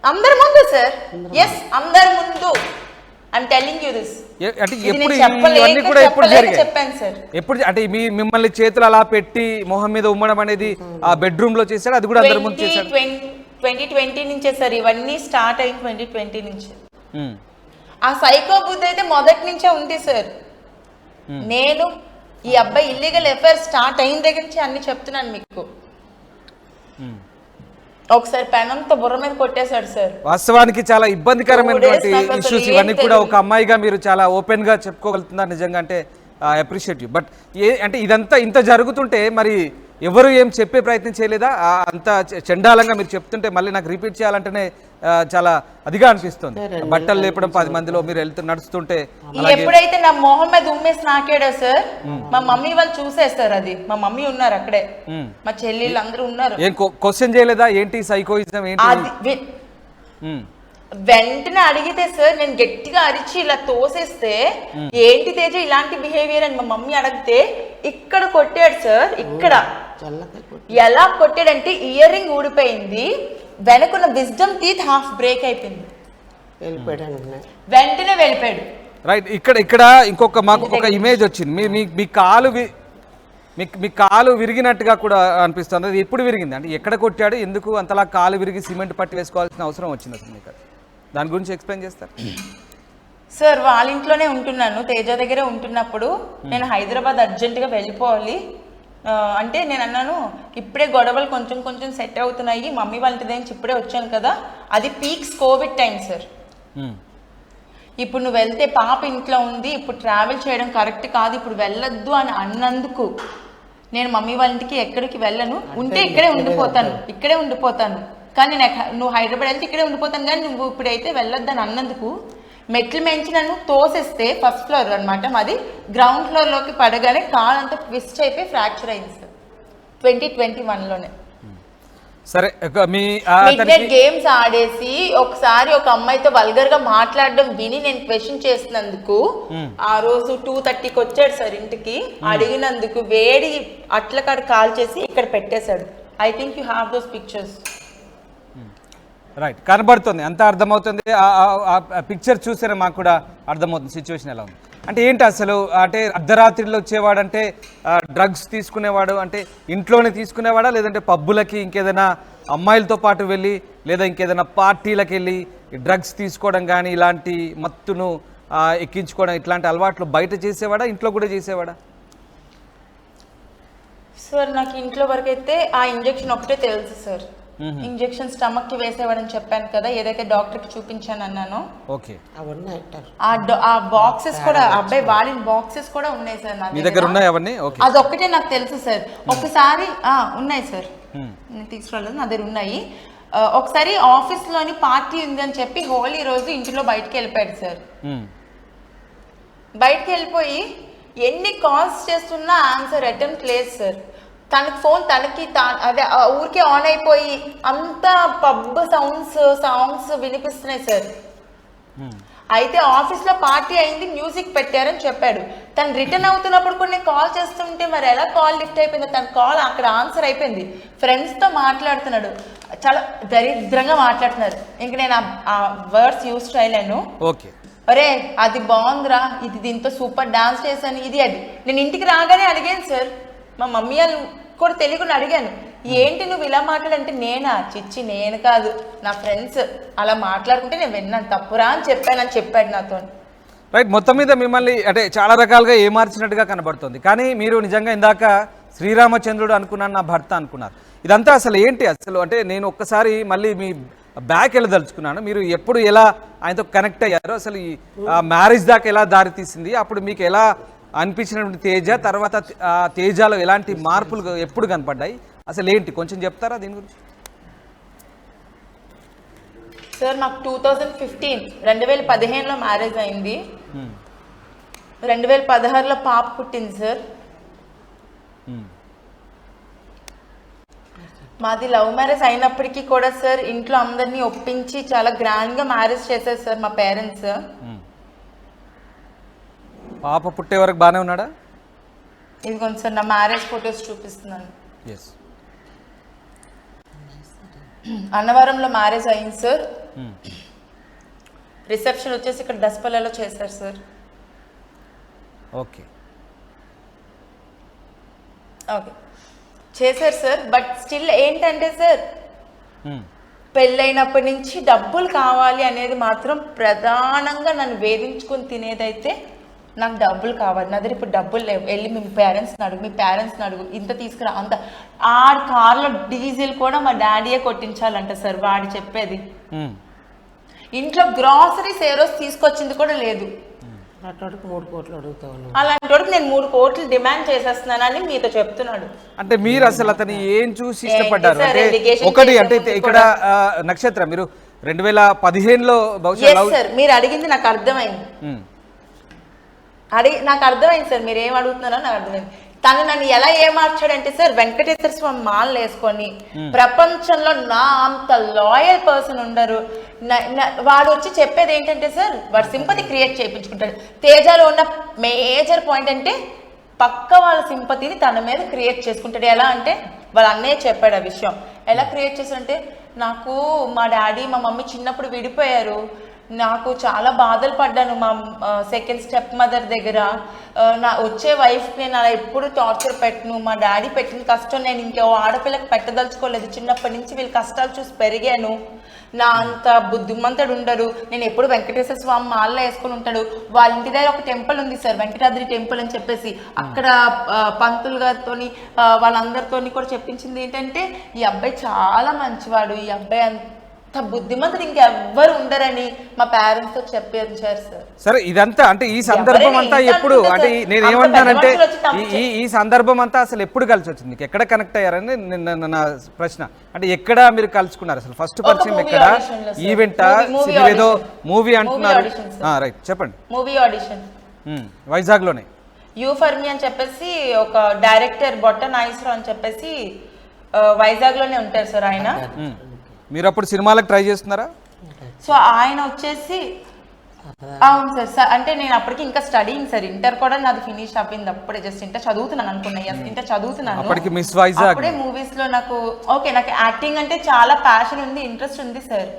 అందరి ముందు సార్. ఎస్, అందరి ముందు. I'm telling you this. అంటే ఎప్పుడు ఇవన్నీ కూడా ఎప్పుడు జరిగాయి? చెప్పాను సార్. ఎప్పుడు అంటే మిమ్మల్ని చేతులు అలా పెట్టి మొహం మీద ఉమ్మడం అనేది ఆ బెడ్రూమ్ లో చేశాడు, అది కూడా అందరి ముందు చేశాడు? 2020 నుంచే సార్, ఇవన్నీ స్టార్ట్ అయింది 2020 నుంచి. ఆ సైకో బుద్ధి అయితే మొదటి నుంచే ఉంది సార్. నేను ఈ అబ్బాయి ఇల్లీగల్ ఎఫైర్ స్టార్ట్ అయిన దగ్గర నుంచి అన్ని చెప్తున్నాను మీకు. ఒకసారి పెనంతో బుర్ర మీద కొట్టేశాడు సార్. వాస్తవానికి చాలా ఇబ్బందికరమైనటువంటి ఇష్యూస్ ఇవన్నీ కూడా ఒక అమ్మాయిగా మీరు చాలా ఓపెన్ గా చెప్పుకోగలుగుతున్నారు నిజంగా, అంటే అప్రిషియేట్ యూ. బట్ అంటే ఇదంతా ఇంత జరుగుతుంటే మరి ఎవరు ఏం చెప్పే ప్రయత్నం చేయలేదా? అంత చండాలంగా మీరు చెప్తుంటే మళ్ళీ నాకు రిపీట్ చేయాలంటేనే చాలా అదిగా అనిపిస్తుంది. బట్టలు లేపడం 10 మందిలో మీరు నడుస్తుంటే ఎప్పుడైతే నా మొహం మీద ఉమ్మేసి నాకేడా సార్, మా మమ్మీ వాళ్ళు చూసేస్తారు, అది మా మమ్మీ ఉన్నారు అక్కడే, మా చెల్లెళ్ళు అందరూ ఉన్నారు. ఏం క్వశ్చన్ చేయలేదా ఏంటి సైకోయిజం ఏంటి? వెంటనే అడిగితే సార్ నేను గట్టిగా అరిచి ఇలా తోసేస్తే ఏంటి తేజ ఇలాంటి బిహేవియర్ అని మా మమ్మీ అడిగితే ఇక్కడ కొట్టాడు సార్. ఇక్కడ ఎలా కొట్టాడంటే ఇయర్ రింగ్ ఊడిపోయింది, వెనకున్న విజ్డమ్ టీత్ హాఫ్ బ్రేక్ అయిపోయింది, వెంటనే వెళ్ళిపోయాడు. రైట్, ఇక్కడ ఇంకొక మాకు ఒక ఇమేజ్ వచ్చింది, మీ కాలు విరిగినట్టుగా కూడా అనిపిస్తుంది. అది ఎప్పుడు విరిగింది, అంటే ఎక్కడ కొట్టాడు, ఎందుకు అంతలా కాలు విరిగి సిమెంట్ పట్టి వేసుకోవాల్సిన అవసరం వచ్చింది అసలు మీకు? దాని గురించి ఎక్స్ప్లెయిన్ చేస్తారు సార్. వాళ్ళ ఇంట్లోనే ఉంటున్నాను, తేజ దగ్గరే ఉంటున్నప్పుడు నేను హైదరాబాద్ అర్జెంటుగా వెళ్ళిపోవాలి అంటే నేను అన్నాను ఇప్పుడే గొడవలు కొంచెం కొంచెం సెట్ అవుతున్నాయి, మమ్మీ వాళ్ళ ఇంటి దగ్గర ఇప్పుడే వచ్చాను కదా, అది పీక్స్ కోవిడ్ టైం సార్. ఇప్పుడు నువ్వు వెళ్తే పాప ఇంట్లో ఉంది, ఇప్పుడు ట్రావెల్ చేయడం కరెక్ట్ కాదు, ఇప్పుడు వెళ్ళొద్దు అని అన్నందుకు నేను మమ్మీ వాళ్ళ ఇంటికి ఎక్కడికి వెళ్ళను, ఉంటే ఇక్కడే ఉండిపోతాను కానీ నువ్వు హైదరాబాద్ వెళ్తే ఇక్కడే ఉండిపోతాను, కానీ నువ్వు ఇప్పుడైతే వెళ్ళొద్దని అన్నందుకు మెట్లు మెంచి నన్ను తోసేస్తే, ఫస్ట్ ఫ్లోర్ అనమాట మాది, గ్రౌండ్ ఫ్లోర్లోకి పడగానే కాలు అంతా ట్విస్ట్ అయిపోయి ఫ్రాక్చర్ అయింది సార్ 2021లోనే. సరే, గేమ్స్ ఆడేసి ఒకసారి ఒక అమ్మాయితో వల్గర్ గా మాట్లాడడం విని నేను క్వశ్చన్ చేసినందుకు ఆ రోజు 2:30కి వచ్చాడు సార్ ఇంటికి, అడిగినందుకు వేడి అట్ల కాడ కాల్ చేసి ఇక్కడ పెట్టేశాడు. I think you have those pictures. Right, కనబడుతుంది, అంతా అర్థమవుతుంది. ఆ పిక్చర్ చూస్తేనే మాకు కూడా అర్థమవుతుంది సిచ్యువేషన్ ఎలా ఉంది. అంటే ఏంటి అసలు, అంటే అర్ధరాత్రిలో వచ్చేవాడంటే డ్రగ్స్ తీసుకునేవాడు, అంటే ఇంట్లోనే తీసుకునేవాడా, లేదంటే పబ్బులకి ఇంకేదైనా అమ్మాయిలతో పాటు వెళ్ళి లేదా ఇంకేదైనా పార్టీలకు వెళ్ళి డ్రగ్స్ తీసుకోవడం కానీ ఇలాంటి మత్తును ఎక్కించుకోవడం ఇట్లాంటి అలవాట్లు బయట చేసేవాడా, ఇంట్లో కూడా చేసేవాడా? సార్ నాకు ఇంట్లో వరకు అయితే ఆ ఇంజెక్షన్ ఒకటే తెలుసు సార్. ఇంజెక్షన్ స్టమక్ కి వేసేవాడని చెప్పాను కదా, ఏదైతే డాక్టర్ కి చూపించాను అన్నాను. ఓకే, ఆ బాక్సెస్ కూడా అబ్బాయి వాడిన బాక్సెస్ కూడా ఉన్నాయి సార్ నా దగ్గర. అదొక్కటే నాకు తెలుసు సార్. ఒకసారి ఉన్నాయి సార్, నేను తీసుకురాలేదు, నా దగ్గర ఉన్నాయి. ఒకసారి ఆఫీస్లోని పార్టీ ఉందని చెప్పి హోలీ రోజు ఇంటిలో బయటకు వెళ్ళిపోయాడు సార్. బయటకు వెళ్ళిపోయి ఎన్ని కాల్స్ చేస్తున్నా ఆన్సర్ అటెంప్ట్ లేదు సార్. తనకి ఫోన్ అదే ఊరికే ఆన్ అయిపోయి అంతా పబ్ సాంగ్స్ వినిపిస్తున్నాయి సార్. అయితే ఆఫీస్లో పార్టీ అయింది, మ్యూజిక్ పెట్టారని చెప్పాడు. తను రిటర్న్ అవుతున్నప్పుడు కొన్ని కాల్ చేస్తుంటే మరి ఎలా కాల్ లిఫ్ట్ అయిపోయిందో, తన కాల్ అక్కడ ఆన్సర్ అయిపోయింది. ఫ్రెండ్స్తో మాట్లాడుతున్నాడు, చాలా దరిద్రంగా మాట్లాడుతున్నారు. ఇంక నేను ఆ వర్డ్స్ యూజ్ చేయలేను. ఓకే, అరే అది బాగుందిరా, ఇది దీంతో సూపర్ డాన్స్ చేశాను, ఇది అది. నేను ఇంటికి రాగానే అడిగాను సార్, మా మమ్మీ వాళ్ళు కూడా తెలియకుండా అడిగాను, ఏంటి నువ్వు ఇలా మాట్లాడంటే, నేనా చిచ్చి నేను కాదు, నా ఫ్రెండ్స్ అలా మాట్లాడుకుంటే నేను విన్నాను, తప్పురా అని చెప్పాడు నాతో. రైట్, మొత్తం మీద మిమ్మల్ని అంటే చాలా రకాలుగా ఏమార్చినట్టుగా కనబడుతుంది. కానీ మీరు నిజంగా ఇందాక శ్రీరామచంద్రుడు అనుకున్నాను, నా భర్త అనుకున్నారు. ఇదంతా అసలు ఏంటి అసలు? అంటే నేను ఒక్కసారి మళ్ళీ మీ బ్యాక్ వెళ్ళదలుచుకున్నాను. మీరు ఎప్పుడు ఎలా ఆయనతో కనెక్ట్ అయ్యారు, అసలు ఈ మ్యారేజ్ దాకా ఎలా దారి తీసింది, అప్పుడు మీకు ఎలా అనిపించినటువంటి తేజ, తర్వాత తేజలో ఎలాంటి మార్పులు ఎప్పుడు కనపడ్డాయి, అసలు ఏంటి కొంచెం చెప్తారా దీని గురించి? సార్ మాకు 2015లో మ్యారేజ్ అయింది. 2016లో పాప పుట్టింది సార్. మాది లవ్ మ్యారేజ్ అయినప్పటికీ కూడా సార్ ఇంట్లో అందరినీ ఒప్పించి చాలా గ్రాండ్గా మ్యారేజ్ చేశారు సార్ మా పేరెంట్స్. పాప పుట్టే వరకు బాగానే ఉన్నాడా? ఇదిగోండి సార్ నా మ్యారేజ్ ఫొటోస్ చూపిస్తున్నాను. అన్నవరంలో మ్యారేజ్ అయింది సార్. రిసెప్షన్ వచ్చేసి ఇక్కడ దసపల్లిలో చేశారు సార్. ఓకే చేశారు సార్. బట్ స్టిల్ ఏంటంటే సార్, పెళ్ళైనప్పటి నుంచి డబ్బులు కావాలి అనేది మాత్రం ప్రధానంగా నన్ను వేధించుకుని తినేదైతే, నాకు డబ్బులు కావాలి, నా దగ్గర ఇప్పుడు డబ్బులు లేవు, వెళ్ళి మీ పేరెంట్స్ని అడుగు ఇంత తీసుకురా అంత. ఆ కార్లో డీజిల్ కూడా మా డాడీయే కొట్టించాలంట సార్ వాడి చెప్పేది. ఇంట్లో గ్రాసరీస్ ఏ రోజు తీసుకొచ్చింది కూడా లేదు. అలాంటి 3 కోట్లు అడుగుతాను. అలాంటి వాడికి నేను 3 కోట్లు డిమాండ్ చేసేస్తున్నానని మీతో చెప్తున్నాడు. అంటే మీరు అసలు అతను ఏం చూసి ఇష్టపడ్డారు? అంటే ఒకటి అంటే ఇక్కడ నక్షత్ర మీరు 2015లో సార్ మీరు అడిగింది నాకు అర్థమైంది. నాకు అర్థమైంది సార్, మీరు ఏం అడుగుతున్నారో నాకు అర్థమైంది. తను నన్ను ఎలా ఏమార్చాడంటే సార్, వెంకటేశ్వర స్వామి మాలలు వేసుకొని, ప్రపంచంలో నా అంత లాయల్ పర్సన్ ఉండరు. వాడు వచ్చి చెప్పేది ఏంటంటే సార్, వాడు సింపతి క్రియేట్ చేయించుకుంటాడు. తేజలో ఉన్న మేజర్ పాయింట్ అంటే పక్క వాళ్ళ సింపతిని తన మీద క్రియేట్ చేసుకుంటాడు. ఎలా అంటే వాళ్ళ అన్నయ్య చెప్పాడు ఆ విషయం. ఎలా క్రియేట్ చేశాడంటే, నాకు మా డాడీ మా మమ్మీ చిన్నప్పుడు విడిపోయారు, నాకు చాలా బాధలు పడ్డాను మా సెకండ్ స్టెప్ మదర్ దగ్గర, నా వచ్చే వైఫ్ నేను అలా ఎప్పుడు టార్చర్ పెట్టను, మా డాడీ పెట్టిన కష్టం నేను ఇంకో ఆడపిల్లకి పెట్టదలుచుకోలేదు, చిన్నప్పటి నుంచి వీళ్ళ కష్టాలు చూసి పెరిగాను, నా అంత బుద్ధిమంతుడు ఉండరు, నేను ఎప్పుడు వెంకటేశ్వర స్వామి మాల్లో వేసుకుని ఉంటాడు. వాళ్ళ ఇంటి దగ్గర ఒక టెంపుల్ ఉంది సార్, వెంకటాద్రి టెంపుల్ అని చెప్పేసి, అక్కడ పంతులు గారితో వాళ్ళందరితో కూడా చెప్పించింది ఏంటంటే, ఈ అబ్బాయి చాలా మంచివాడు, ఈ అబ్బాయి అంత బుద్ధిమంతుడు ఇంకెవ్వరు ఉండరని మా పేరెంట్స్ తో చెప్పించారు సార్. సరే ఇదంతా అంటే ఈ సందర్భం అంతా ఎప్పుడు, అంటే నేను ఏమంటానంటే ఈ సందర్భం అంతా అసలు ఎప్పుడు కలిసి వచ్చింది మీకు, ఎక్కడ కనెక్ట్ అయ్యారని నా ప్రశ్న. అంటే ఎక్కడ మీరు కలుసుకున్నారు అసలు, ఫస్ట్ పరిచయం ఎక్కడ, ఈవెంటా, ఏదో మూవీ అంటున్నారు? రైట్ చెప్పండి. మూవీ ఆడిషన్ వైజాగ్ లోనే యూఫర్మి అని చెప్పేసి ఒక డైరెక్టర్ బొట్ట నాగేశ్వరరావు అని చెప్పేసి వైజాగ్ లోనే ఉంటారు సార్ ఆయన. మీరు అప్పుడు సినిమాలకు ట్రై చేస్తున్నారా? సో ఆయన వచ్చేసి అవును సార్. అంటే నేను అప్పటికి ఇంకా స్టడీయింగ్ సార్, ఇంటర్ కూడా నాది ఫినిష్ అయిపోయింది అప్పుడే, జస్ట్ ఇంటర్ చదువుతున్నాను అనుకున్నా, ఇంటర్ చదువుతున్నాను అప్పుడే. మూవీస్ లో నాకు నాకు యాక్టింగ్ అంటే చాలా ప్యాషన్ ఉంది, ఇంట్రెస్ట్ ఉంది సార్.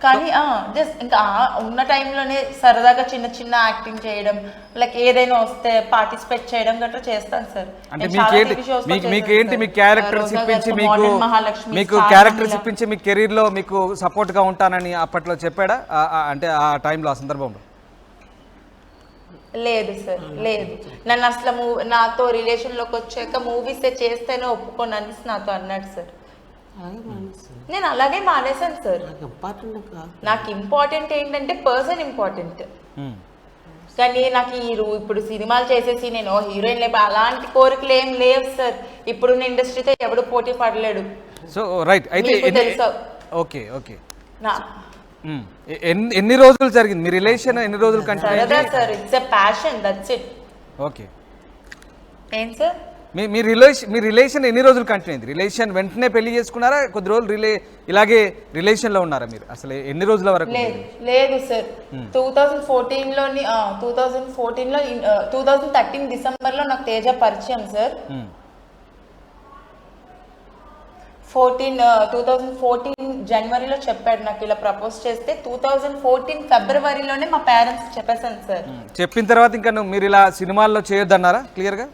కానీ జస్ట్ ఇంకా ఉన్న టైంలోనే సరదాగా చిన్న చిన్న యాక్టింగ్ చేయడం, లైక్ ఏదైనా వస్తే పార్టిసిపేట్ చేయడం గట్రా చేస్తాను సార్. అంటే మీకేంటి మీ క్యారెక్టర్స్ ఇప్పించి మీకు క్యారెక్టర్స్ ఇప్పించి మీ కెరీర్ లో మీకు సపోర్ట్ గా ఉంటానని అప్పట్లో చెప్పాడా? అంటే ఆ టైంలో, ఆ సందర్భంలో? లేదు సార్, లేదు. నన్ను అసలు నాతో రిలేషన్ లోకి వచ్చాక మూవీస్ చేస్తేనే ఒప్పుకోనని నాతో అన్నాడు సార్. నేను అలాగే మానేశాను సార్. నాకు ఇంపార్టెంట్ ఏంటంటే పర్సన్ ఇంపార్టెంట్. కానీ నాకు ఇప్పుడు సినిమాలు చేసేసి నేను హీరోయిన్ లేపు అలాంటి కోరికలు ఏం లేవు సార్. ఇప్పుడున్న ఇండస్ట్రీతో ఎవడు పోటీ పడలేడు. సో రైట్ అయితే మీకు తెలుసా? ఓకే ఓకే ఎన్ని రోజులు జరిగింది మీ రిలేషన్? ఎన్ని రోజులు కంటిన్యూ సరదా sir, it's a passion, that's it. Okay ఏం సార్ మీ రిలేషన్ ఎన్ని రోజులు కంటిన్యూ అయింది? రిలేషన్ వెంటనే పెళ్లి చేసుకున్నారా? కొద్ది రోజులు ఇలాగే రిలేషన్లో ఉన్నారా మీరు? అసలు ఎన్ని రోజుల వరకు? లేదు సార్, 2014లో 2013 డిసెంబర్లో నాకు తేజ పరిచయం సార్. 2014 జనవరిలో చెప్పాడు నాకు ఇలా ప్రపోజ్ చేస్తే. 2014 ఫిబ్రవరిలోనే మా పేరెంట్స్ చెప్పేశాను సార్. చెప్పిన తర్వాత ఇంకా మీరు ఇలా సినిమాల్లో చేయొద్దన్నారా క్లియర్గా?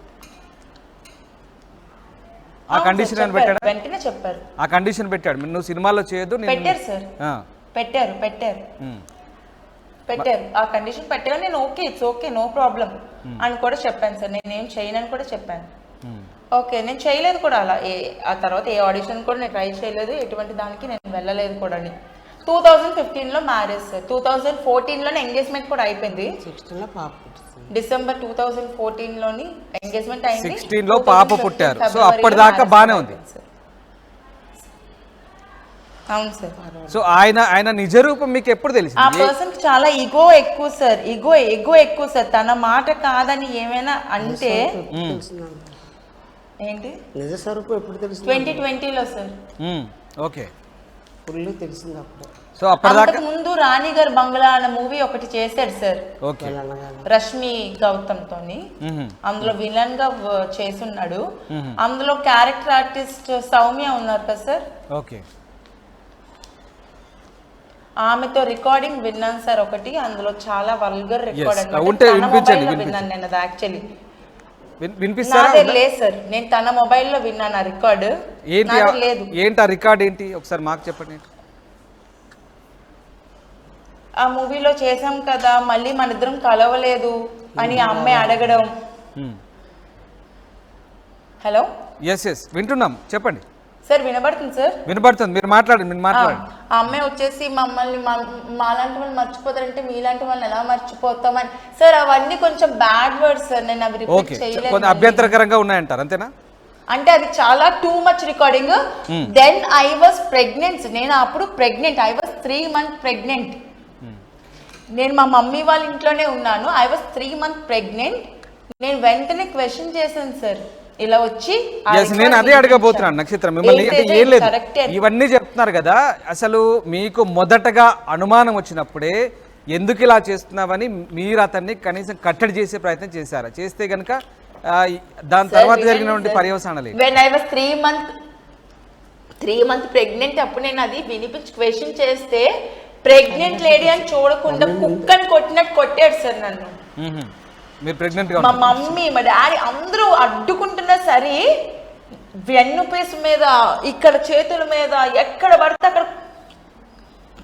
ఆ కండిషన్ అని పెట్టాడు, వెంటనే చెప్పారు. ఆ కండిషన్ పెట్టాడు, నువ్వు సినిమాల్లో చేయొద్దు. పెట్టారు సార్, పెట్టారు ఆ కండిషన్ పెట్టారు. నేను okay, it's okay, no problem అని కూడా చెప్పాను సార్. నేనేం చేయనని కూడా చెప్పాను. ఓకే, నేను చేయలేదు కూడా అలా. ఆ తర్వాత ఏ ఆడిషన్ కూడా నేను ట్రై చేయలేదు, ఎటువంటి దానికి నేను వెళ్ళలేదు కూడా. 2015లో మ్యారేజ్ సార్. 2014లోనే ఎంగేజ్మెంట్ కూడా అయిపోయింది. 16లో పాప డిసెంబర్ 2014లోని ఎంగేజ్మెంట్ అయింది. 16లో పాప పుట్టారు. సో అప్పటిదాకా బానే ఉంది. అవును సార్. సో ఆయన నిజ రూపం మీకు ఎప్పుడు తెలిసింది? ఆ పర్సన్ చాలా ఈగో ఎక్కువ సార్, ఈగో ఎక్కువ సార్. తన మాట కాదని ఏమైనా అంటే ఏంటి నిజ స్వరూపం ఎప్పుడు తెలిసింది? 2020లో సార్. ఓకే, ఫుల్ తెలిసింది అప్పుడు. సో అప్పటిదాకా ముందు రాణి గారు బంగ్లా అన్న మూవీ ఒకటి చేశాడు సార్. ఓకే, రష్మి గౌతమ్ తోని. అందులో విలన్ గా చేసున్నాడు. అందులో క్యారెక్టర్ ఆర్టిస్ట్ సౌమ్య ఉన్నారు కదా సార్. ఓకే, ఆమెతో రికార్డింగ్ విన్నాను సార్ ఒకటి. అందులో చాలా వల్గర్ రికార్డ్ విన్నాను నేను. అది యాక్చువల్లీ వినిపిస్తారా? లేదు సార్, నేను తన మొబైల్లో విన్నాను ఆ రికార్డు. లేదు. ఏంటి ఆ రికార్డ్ ఏంటి ఒకసారి మాకు చెప్పండి. ఆ మూవీలో చేసాం కదా, మళ్ళీ మన ఇద్దరం కలవలేదు అని ఆ అమ్మాయి అడగడం. హలో, ఎస్ వింటున్నాం, చెప్పండి సార్. వినబడుతుంది సార్? వినబడుతుంది, మీరు మాట్లాడండి. ఆ అమ్మాయి వచ్చేసి మమ్మల్ని మాలాంటి వాళ్ళు మర్చిపోతారంటే మీలాంటి వాళ్ళని ఎలా మర్చిపోతామని సార్. అవన్నీ కొంచెం బ్యాడ్ వర్డ్స్ సార్, నేను అవి రిపీట్ చేయలేదు. అభ్యంతరకరంగా ఉన్నాయంటారు అంతేనా? అంటే అది చాలా too much recording. Then I was pregnant. నేను అప్పుడు pregnant, I was 3 months pregnant. నేను మా మమ్మీ వాళ్ళ ఇంట్లోనే ఉన్నాను. I was 3 months pregnant. నేను వెంటనే క్వశ్చన్ చేశాను సార్, ఇలా వచ్చి. నేను అదే అడగబోతున్నాను నక్షత్రం మిమ్మల్ని. అంటే ఏం లేదు, ఇవన్నీ చెప్తున్నారు కదా, అసలు మీకు మొదటగా అనుమానం వచ్చినప్పుడే ఎందుకు ఇలా చేస్తున్నావని మీరు అతన్ని కనీసం కట్టడి చేసే ప్రయత్నం చేశారా? చేస్తే గనుక దాని తర్వాత జరిగినటువంటి పర్యవసానాలు? When I was 3 months pregnant, అప్పుడు నేను అది వినిపించి క్వశ్చన్ చేస్తే ప్రెగ్నెంట్ లేడీ అని చూడకుండా కుక్కని కొట్టినట్టు కొట్టాడు సార్ నన్ను. మీరు ప్రెగ్నెంట్ గా మా మమ్మీ మా డాడీ అందరూ అడ్డుకుంటున్నా సరే వెన్నుపేసు మీద, ఇక్కడ చేతుల మీద, ఎక్కడ పడితే అక్కడ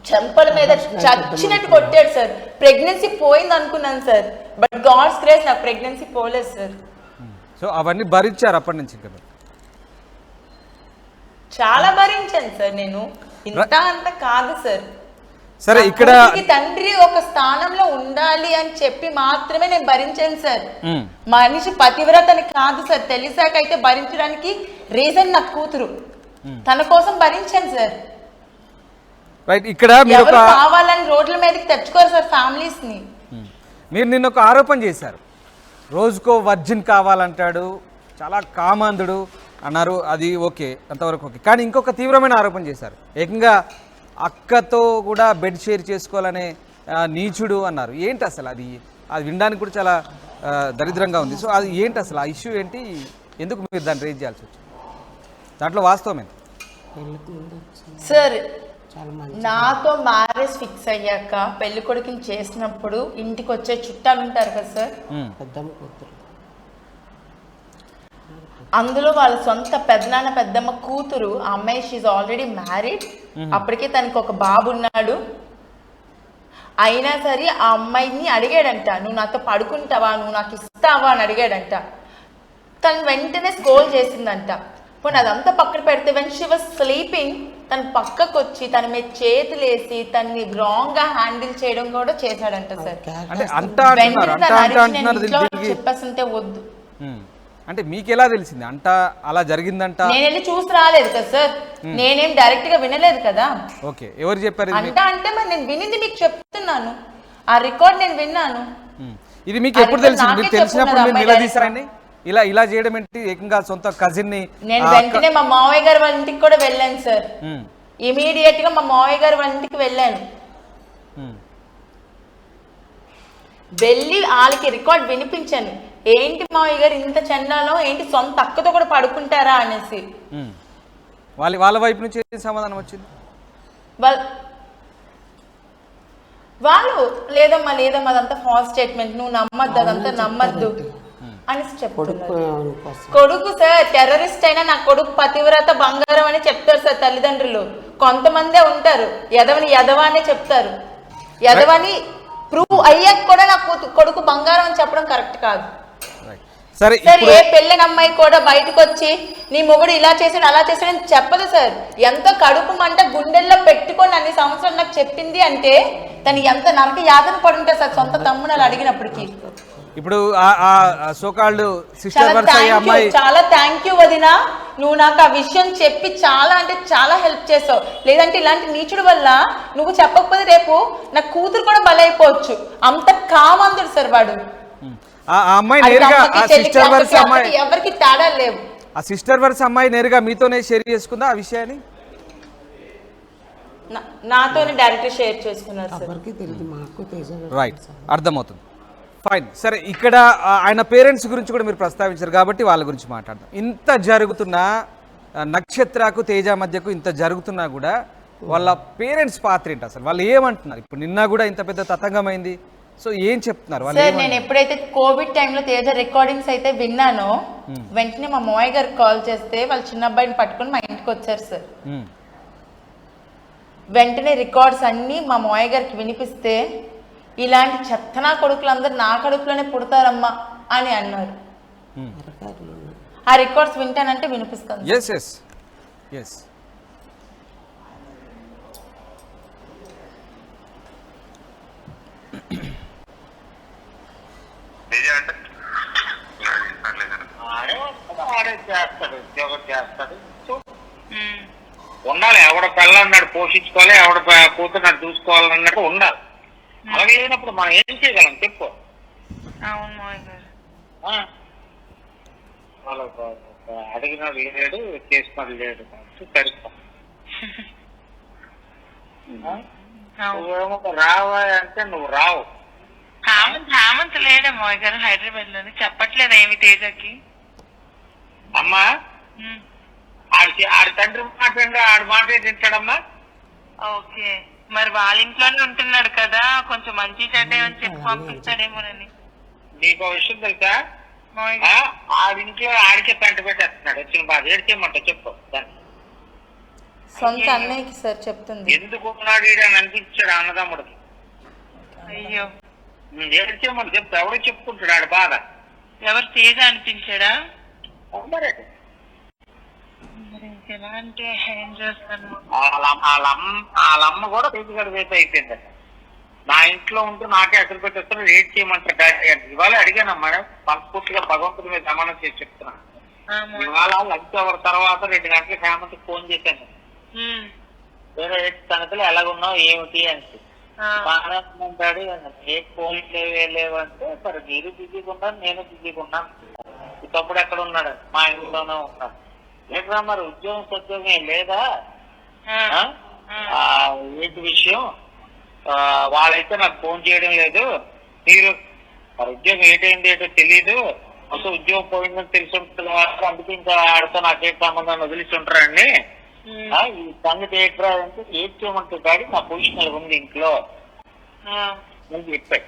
చెంపల మీద చచ్చినట్టు కొట్టాడు సార్. ప్రెగ్నెన్సీ పోయింది అనుకున్నాను సార్, బట్ గాడ్స్ గ్రేస్ నాకు ప్రెగ్నెన్సీ పోలేదు సార్. సో అవన్నీ భరించారు అప్పటి నుంచి? కదా చాలా భరించాను సార్ నేను, ఇంత అంత కాదు సార్. సరే, ఇక్కడ తండ్రి ఒక స్థానంలో ఉండాలి అని చెప్పి మాత్రమే నేను భరించాను సార్. మనిషి పతివ్రతని కాదు సార్. తెలిసాకైతే భరించడానికి రీజన్ నాకు కూతురు, తన కోసం భరించాను సార్. ఇక్కడ కావాలని రోడ్ల మీదకి తెచ్చుకోరు సార్ ఫ్యామిలీస్ ని. మీరు నిన్న ఒక ఆరోపణ చేశారు, రోజుకో వర్జిన్ కావాలంటాడు, చాలా కామాంధుడు అన్నారు. అది ఓకే, అంతవరకు ఓకే. కానీ ఇంకొక తీవ్రమైన ఆరోపణ చేశారు, ఏకంగా అక్కతో కూడా బెడ్ షేర్ చేసుకోవాలనే నీచుడు అన్నారు. ఏంటి అసలు అది? అది వినడానికి కూడా చాలా దరిద్రంగా ఉంది. సో అది ఏంటి అసలు? ఆ ఇష్యూ ఏంటి? ఎందుకు మీరు దాన్ని రేజ్ చేయాల్సి వచ్చింది? దాంట్లో వాస్తవం ఏంటి సార్? నాతో మ్యారేజ్ ఫిక్స్ అయ్యాక పెళ్లి కొడుకుని చేసినప్పుడు ఇంటికి వచ్చే చుట్టాలు ఉంటారు కదా సార్, అందులో వాళ్ళ సొంత పెద్దనాన్న పెద్దమ్మ కూతురు. ఆ అమ్మాయి షీఈ్ ఆల్రెడీ మ్యారీడ్. అప్పటికే తనకి ఒక బాబు ఉన్నాడు. అయినా సరే ఆ అమ్మాయిని అడిగాడంట, నువ్వు నాతో పడుకుంటావా, నువ్వు నాకు ఇస్తావా అని అడిగాడంట. తను వెంటనే స్కోల్ చేసిందంట. పోనీ అదంతా పక్కన పెడితే వెన్ షీ వాజ్ స్లీపింగ్ తన పక్కకు వచ్చి తన మీద చేతులేసి తన్ని రాంగ్ గా హ్యాండిల్ చేయడం కూడా చేశాడంట సార్. అంటే అంటా అంటున్నారు చెప్పేస్తుంటే వద్దు. అంటే మీకు ఎలా తెలిసింది అంట అలా జరిగిందంట? నేను వెళ్ళి చూసి రాలేదు కదా సార్, నేనేం డైరెక్ట్ గా వినలేదు కదా. ఓకే, ఎవరు చెప్పారు? అంటే మరి నేను వినింది మీకు చెప్తున్నాను, ఆ రికార్డ్ నేను విన్నాను. ఇది మీకు ఎప్పుడు తెలిసింది? మీకు తెలిసినప్పుడు మీరు నిలదీశారండి? ఇలా ఇలా చేయడం ఏంటి? ఏకంగా సొంత కజిన్ ని నేను వెంటనే మా మావయ్య గారి వాళ్ళ ఇంటికి కూడా వెళ్ళాను సార్. ఇమీడియట్ గా మా మావయ్య గారి వాళ్ళ ఇంటికి వెళ్ళాను. వెళ్ళి వాళ్ళకి రికార్డ్ వినిపించాను. ఏంటి మావయ్య గారు ఇంత చండాలో, ఏంటి సొంత అక్కతో కూడా పడుకుంటారా అనేసి. వాళ్ళ వైపు నుంచి ఏం సమాధానం వచ్చింది? వాళ్ళు లేదమ్మా లేదమ్మా అదంతా ఫాల్స్ స్టేట్మెంట్, నువ్వు నమ్మద్దు, అదంతా నమ్మద్దు అనేసి చెప్తున్నారు. కొడుకు సార్ టెర్రరిస్ట్ అయినా నా కొడుకు పతివ్రత బంగారం అని చెప్తారు సార్ తల్లిదండ్రులు. కొంతమందే ఉంటారు ఎదవని ఎదవానే చెప్తారు. ఎదవని ప్రూవ్ అయ్యాక కూడా నా కొడుకు బంగారం అని చెప్పడం కరెక్ట్ కాదు సార్. ఏ పెళ్ళిన అమ్మాయి కూడా బయటకు వచ్చి నీ మొగుడు ఇలా చేసాడు అలా చేసాడని చెప్పదు సార్. ఎంతో కడుపు మంట గుండెల్లో పెట్టుకొని అన్ని సంవత్సరాలు నాకు చెప్పింది అంటే తను ఎంత నరక యాతన పడుంటే సార్ సొంత తమ్ముడు అడిగినప్పటికీ. ఇప్పుడు చాలా థ్యాంక్ యూ వదినా, నువ్వు నాకు ఆ విషయం చెప్పి చాలా అంటే చాలా హెల్ప్ చేసావు. లేదంటే ఇలాంటి నీచుడు వల్ల నువ్వు చెప్పకపోతే రేపు నా కూతురు కూడా బలైపోవచ్చు. అంత కామందుడు సార్ వాడు. ఎవరికి తేడా లేవు. ఆ సిస్టర్ వర్స్ అమ్మాయి నేరుగా మీతోనే షేర్ చేసుకుందా ఆ విషయాన్ని? నాతోనే డైరెక్ట్ షేర్ చేసుకున్నారు సార్. రైట్, అర్థమవుతుంది. ఫైన్. సరే, ఇక్కడ ఆయన పేరెంట్స్ గురించి కూడా మీరు ప్రస్తావించారు కాబట్టి వాళ్ళ గురించి మాట్లాడదాం. ఇంత జరుగుతున్నా, నక్షత్రకు తేజ మధ్యకు ఇంత జరుగుతున్నా కూడా వాళ్ళ పేరెంట్స్ పాత్ర ఏంటి అసలు? వాళ్ళు ఏమంటున్నారు? ఇప్పుడు నిన్న కూడా ఇంత పెద్ద తతంగమైంది, సో ఏం చెప్తున్నారు వాళ్ళు? సార్ నేను ఎప్పుడైతే కోవిడ్ టైంలో తేజ రికార్డింగ్స్ అయితే విన్నానో వెంటనే మా మావయ్య గారికి కాల్ చేస్తే వాళ్ళ చిన్న అబ్బాయిని పట్టుకొని మా ఇంటికి వచ్చారు సార్. వెంటనే రికార్డ్స్ అన్ని మా మావయ్య గారికి వినిపిస్తే ఇలాంటి చెత్తనా కొడుకులందరూ నా కడుపులోనే పుడతారమ్మా అని అన్నారు. ఆ రికార్డ్స్ వింటానంటే వినిపిస్తాను. ఉండాలి. ఎవడ పిల్లన్నాడు పోషించుకోవాలి, ఎవడ కూతురున్నాడు చూసుకోవాలన్నట్టు ఉండాలి. అలాగే లేనప్పుడు మనం ఏం చేయగలం చెప్పు? అడిగినాడు లేడు, చేసుకున్నాడు లేడు, సరిపో. నువ్వేమో రావా అంటే నువ్వు రావు. హేమంత్ లేడా మావయ్య గారు హైదరాబాద్ లోని? చెప్పట్లేదా ఏమి తేజకి? అమ్మా ఆడి తండ్రి మాట ఆడి మాట తింటాడమ్మా. ఓకే, మరి వాళ్ళ ఇంట్లోనే ఉంటున్నాడు కదా, కొంచెం మంచి చెడ్డ అని చెప్పి పంపిస్తాడేమోనని. నీకు విషయం తెలుసా? ఆడింట్లో ఆడికే పెంట పెట్టేస్తున్నాడు. వచ్చిన బాధ ఏడ్చేయమంట చెప్పు. సొంత అన్నయ్యకి సార్ చెప్తుంది. ఎందుకు ఉన్నాడు అని అనిపించాడు అన్నదమ్ముడికి. అయ్యో, ఏడ్చేయమంట చెప్తా. ఎవడో చెప్పుకుంటాడు ఆడ బాధ. ఎవరు తేజ అనిపించాడా? మరి ఎలా అంటే ఏం చేస్తాను. వాళ్ళమ్మ కూడా తేజగడ వేపు అయిపోయింది. నా ఇంట్లో ఉంటూ నాకే అసలు పెట్టేస్తాను, రేట్ చేయమంటారు డాడీ అంటే. ఇవాళ అడిగానమ్మా, మనస్ఫూర్తిగా భగవంతుడి మీద గమనం చేసి చెప్తున్నాను. ఇవాళ లంచ్ అవర్ తర్వాత 2 గంటలకు హేమంత్ ఫోన్ చేశాను. వేరే సంగతులు ఎలాగున్నావు ఏమిటి అంటే బాగానే ఏ ఫోన్ లేవంటే మరి మీరు బిజీగా ఉన్నారు, నేను బిజీగా ఉన్నాను. ఈ తమ్ముడు ఎక్కడ ఉన్నాడు? మా ఇంట్లోనే ఉన్నాడు. లేదురా మరి ఉద్యోగం ఏం లేదా? ఏంటి విషయం? వాళ్ళైతే నాకు ఫోన్ చేయడం లేదు. మీరు మరి ఉద్యోగం ఏంటైంది ఏంటో తెలియదు, అసలు ఉద్యోగం పోయిందని తెలిసి ఉంటుంది, అందుకే ఇంకా ఆడితో నాకే సంబంధాన్ని వదిలిస్తుంటారండి. ఈ సంగతి ఏంట్రా అంటే ఏం చేయమంటే డాడీ నా పొజిషన్ ఉంది ఇంట్లో అని చెప్పాడు.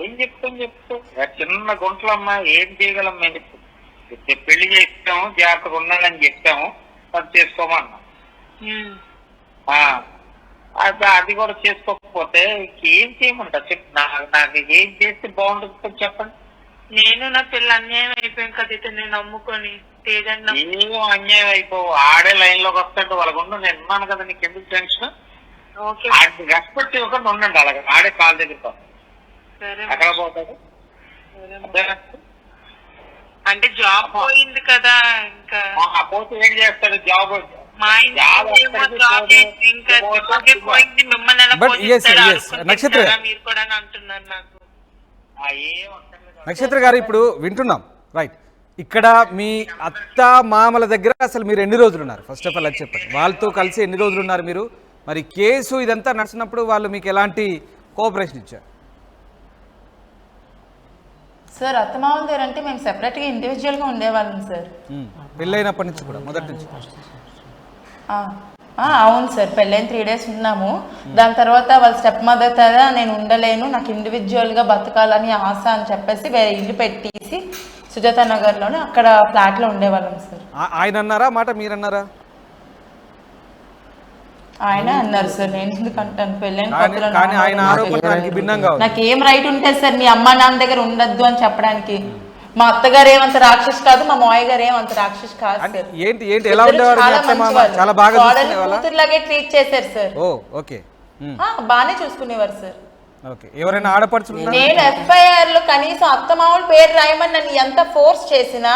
ఏం చెప్తూ చిన్న గుంటలమ్మా ఏం చేయగలం మేము? పెళ్లి చేస్తాము, జాగ్రత్తగా ఉండాలని చెప్తాము, అది చేసుకోమన్నా. అది కూడా చేసుకోకపోతే ఏం చేయమంటారు చెప్పు? నాకు ఏం చేస్తే బాగుంటుంది చెప్పండి. నేను నా పిల్ల అన్యాయం అయిపోయాం కదా ఇతను నమ్ముకొని తేజన్న ఏమో అన్యాయం అయిపోవు. ఆడే లైన్ లోకి వస్తాడు వాళ్ళకుండా నేను ఉన్నాను కదా, నీకు ఎందుకు టెన్షన్? ఓకే రెస్పెక్ట్ ఇవ్వకుండా ఉండండి అలాగే. ఆడే కాల్ దగ్గర సరే ఎక్కడ పోతాడు? అంటే జాబ్ పోయింది కదా ఇంకా పోతే ఏం చేస్తాడు? జాబ్ మా ఇంట్లో జాబ్ ఇంకా జాబ్ పోయింది మిమ్మల్ని ఎలా But yes, పోషిస్తాడు? yes. నక్షత్ర. అనుకుంటున్నారా మీరు కూడా అని అంటున్నారు నాకు. ఏం అక్కర్లేదు. నక్షత్ర గారు ఇప్పుడు వింటున్నాం, రైట్. ఇక్కడ మీ అత్త మామల దగ్గర అసలు మీరు ఎన్ని రోజులు ఉన్నారు? ఫస్ట్ ఆఫ్ ఆల్ అది చెప్పండి. వాళ్ళతో కలిసి ఎన్ని రోజులు ఉన్నారు మీరు? మరి కేసు ఇదంతా నడిచినప్పుడు వాళ్ళు మీకు ఎలాంటి కోఆపరేషన్ ఇచ్చారు? సార్ అత్తమామల దగ్గర అంటే మేము సెపరేట్గా ఇండివిజువల్గా ఉండేవాళ్ళం సార్. పెళ్ళైనప్పటి నుంచి కూడా, మొదటి నుంచి? అవును సార్, పెళ్ళైన 3 days ఉన్నాము. దాని తర్వాత వాళ్ళ స్టెప్ మదర్ కదా నేను ఉండలేను, నాకు ఇండివిజువల్గా బతకాలని ఆశ అని చెప్పేసి వేరే ఇల్లు పెట్టేసి సుజాత నగర్లోనే అక్కడ ఫ్లాట్లో ఉండేవాళ్ళం సార్. ఆయన అన్నారా మాట, మీరన్నారా? ఆయన అన్నారు సార్, నేను ఎందుకు అంటాను, పెళ్ళైన కానీ ఆయన ఆరోపణ దానికి భిన్నంగా ఉంది. నాకు ఏం రైట్ ఉంటుంది సార్ మీ అమ్మ నాన్న దగ్గర ఉండద్దు అని చెప్పడానికి? మా అత్తగారు ఏమంత రాక్షస్ కాదు, మా మావయ్య గారు ఏమంత రాక్షస్ కాదు సార్. ఏంటి ఏంటి ఎలా ఉండేవారు? చాలా బాగా కూతురులాగే ట్రీట్ చేశారు సార్. ఓ ఓకే, బాగానే చూసుకునేవారు సార్. ఓకే. ఎవరైనా ఆడపడుచున్నారా? నేను ఎఫ్ఐఆర్ లో కనీసం అత్తమామల పేరు రాయమని నన్ను ఎంత ఫోర్స్ చేసినా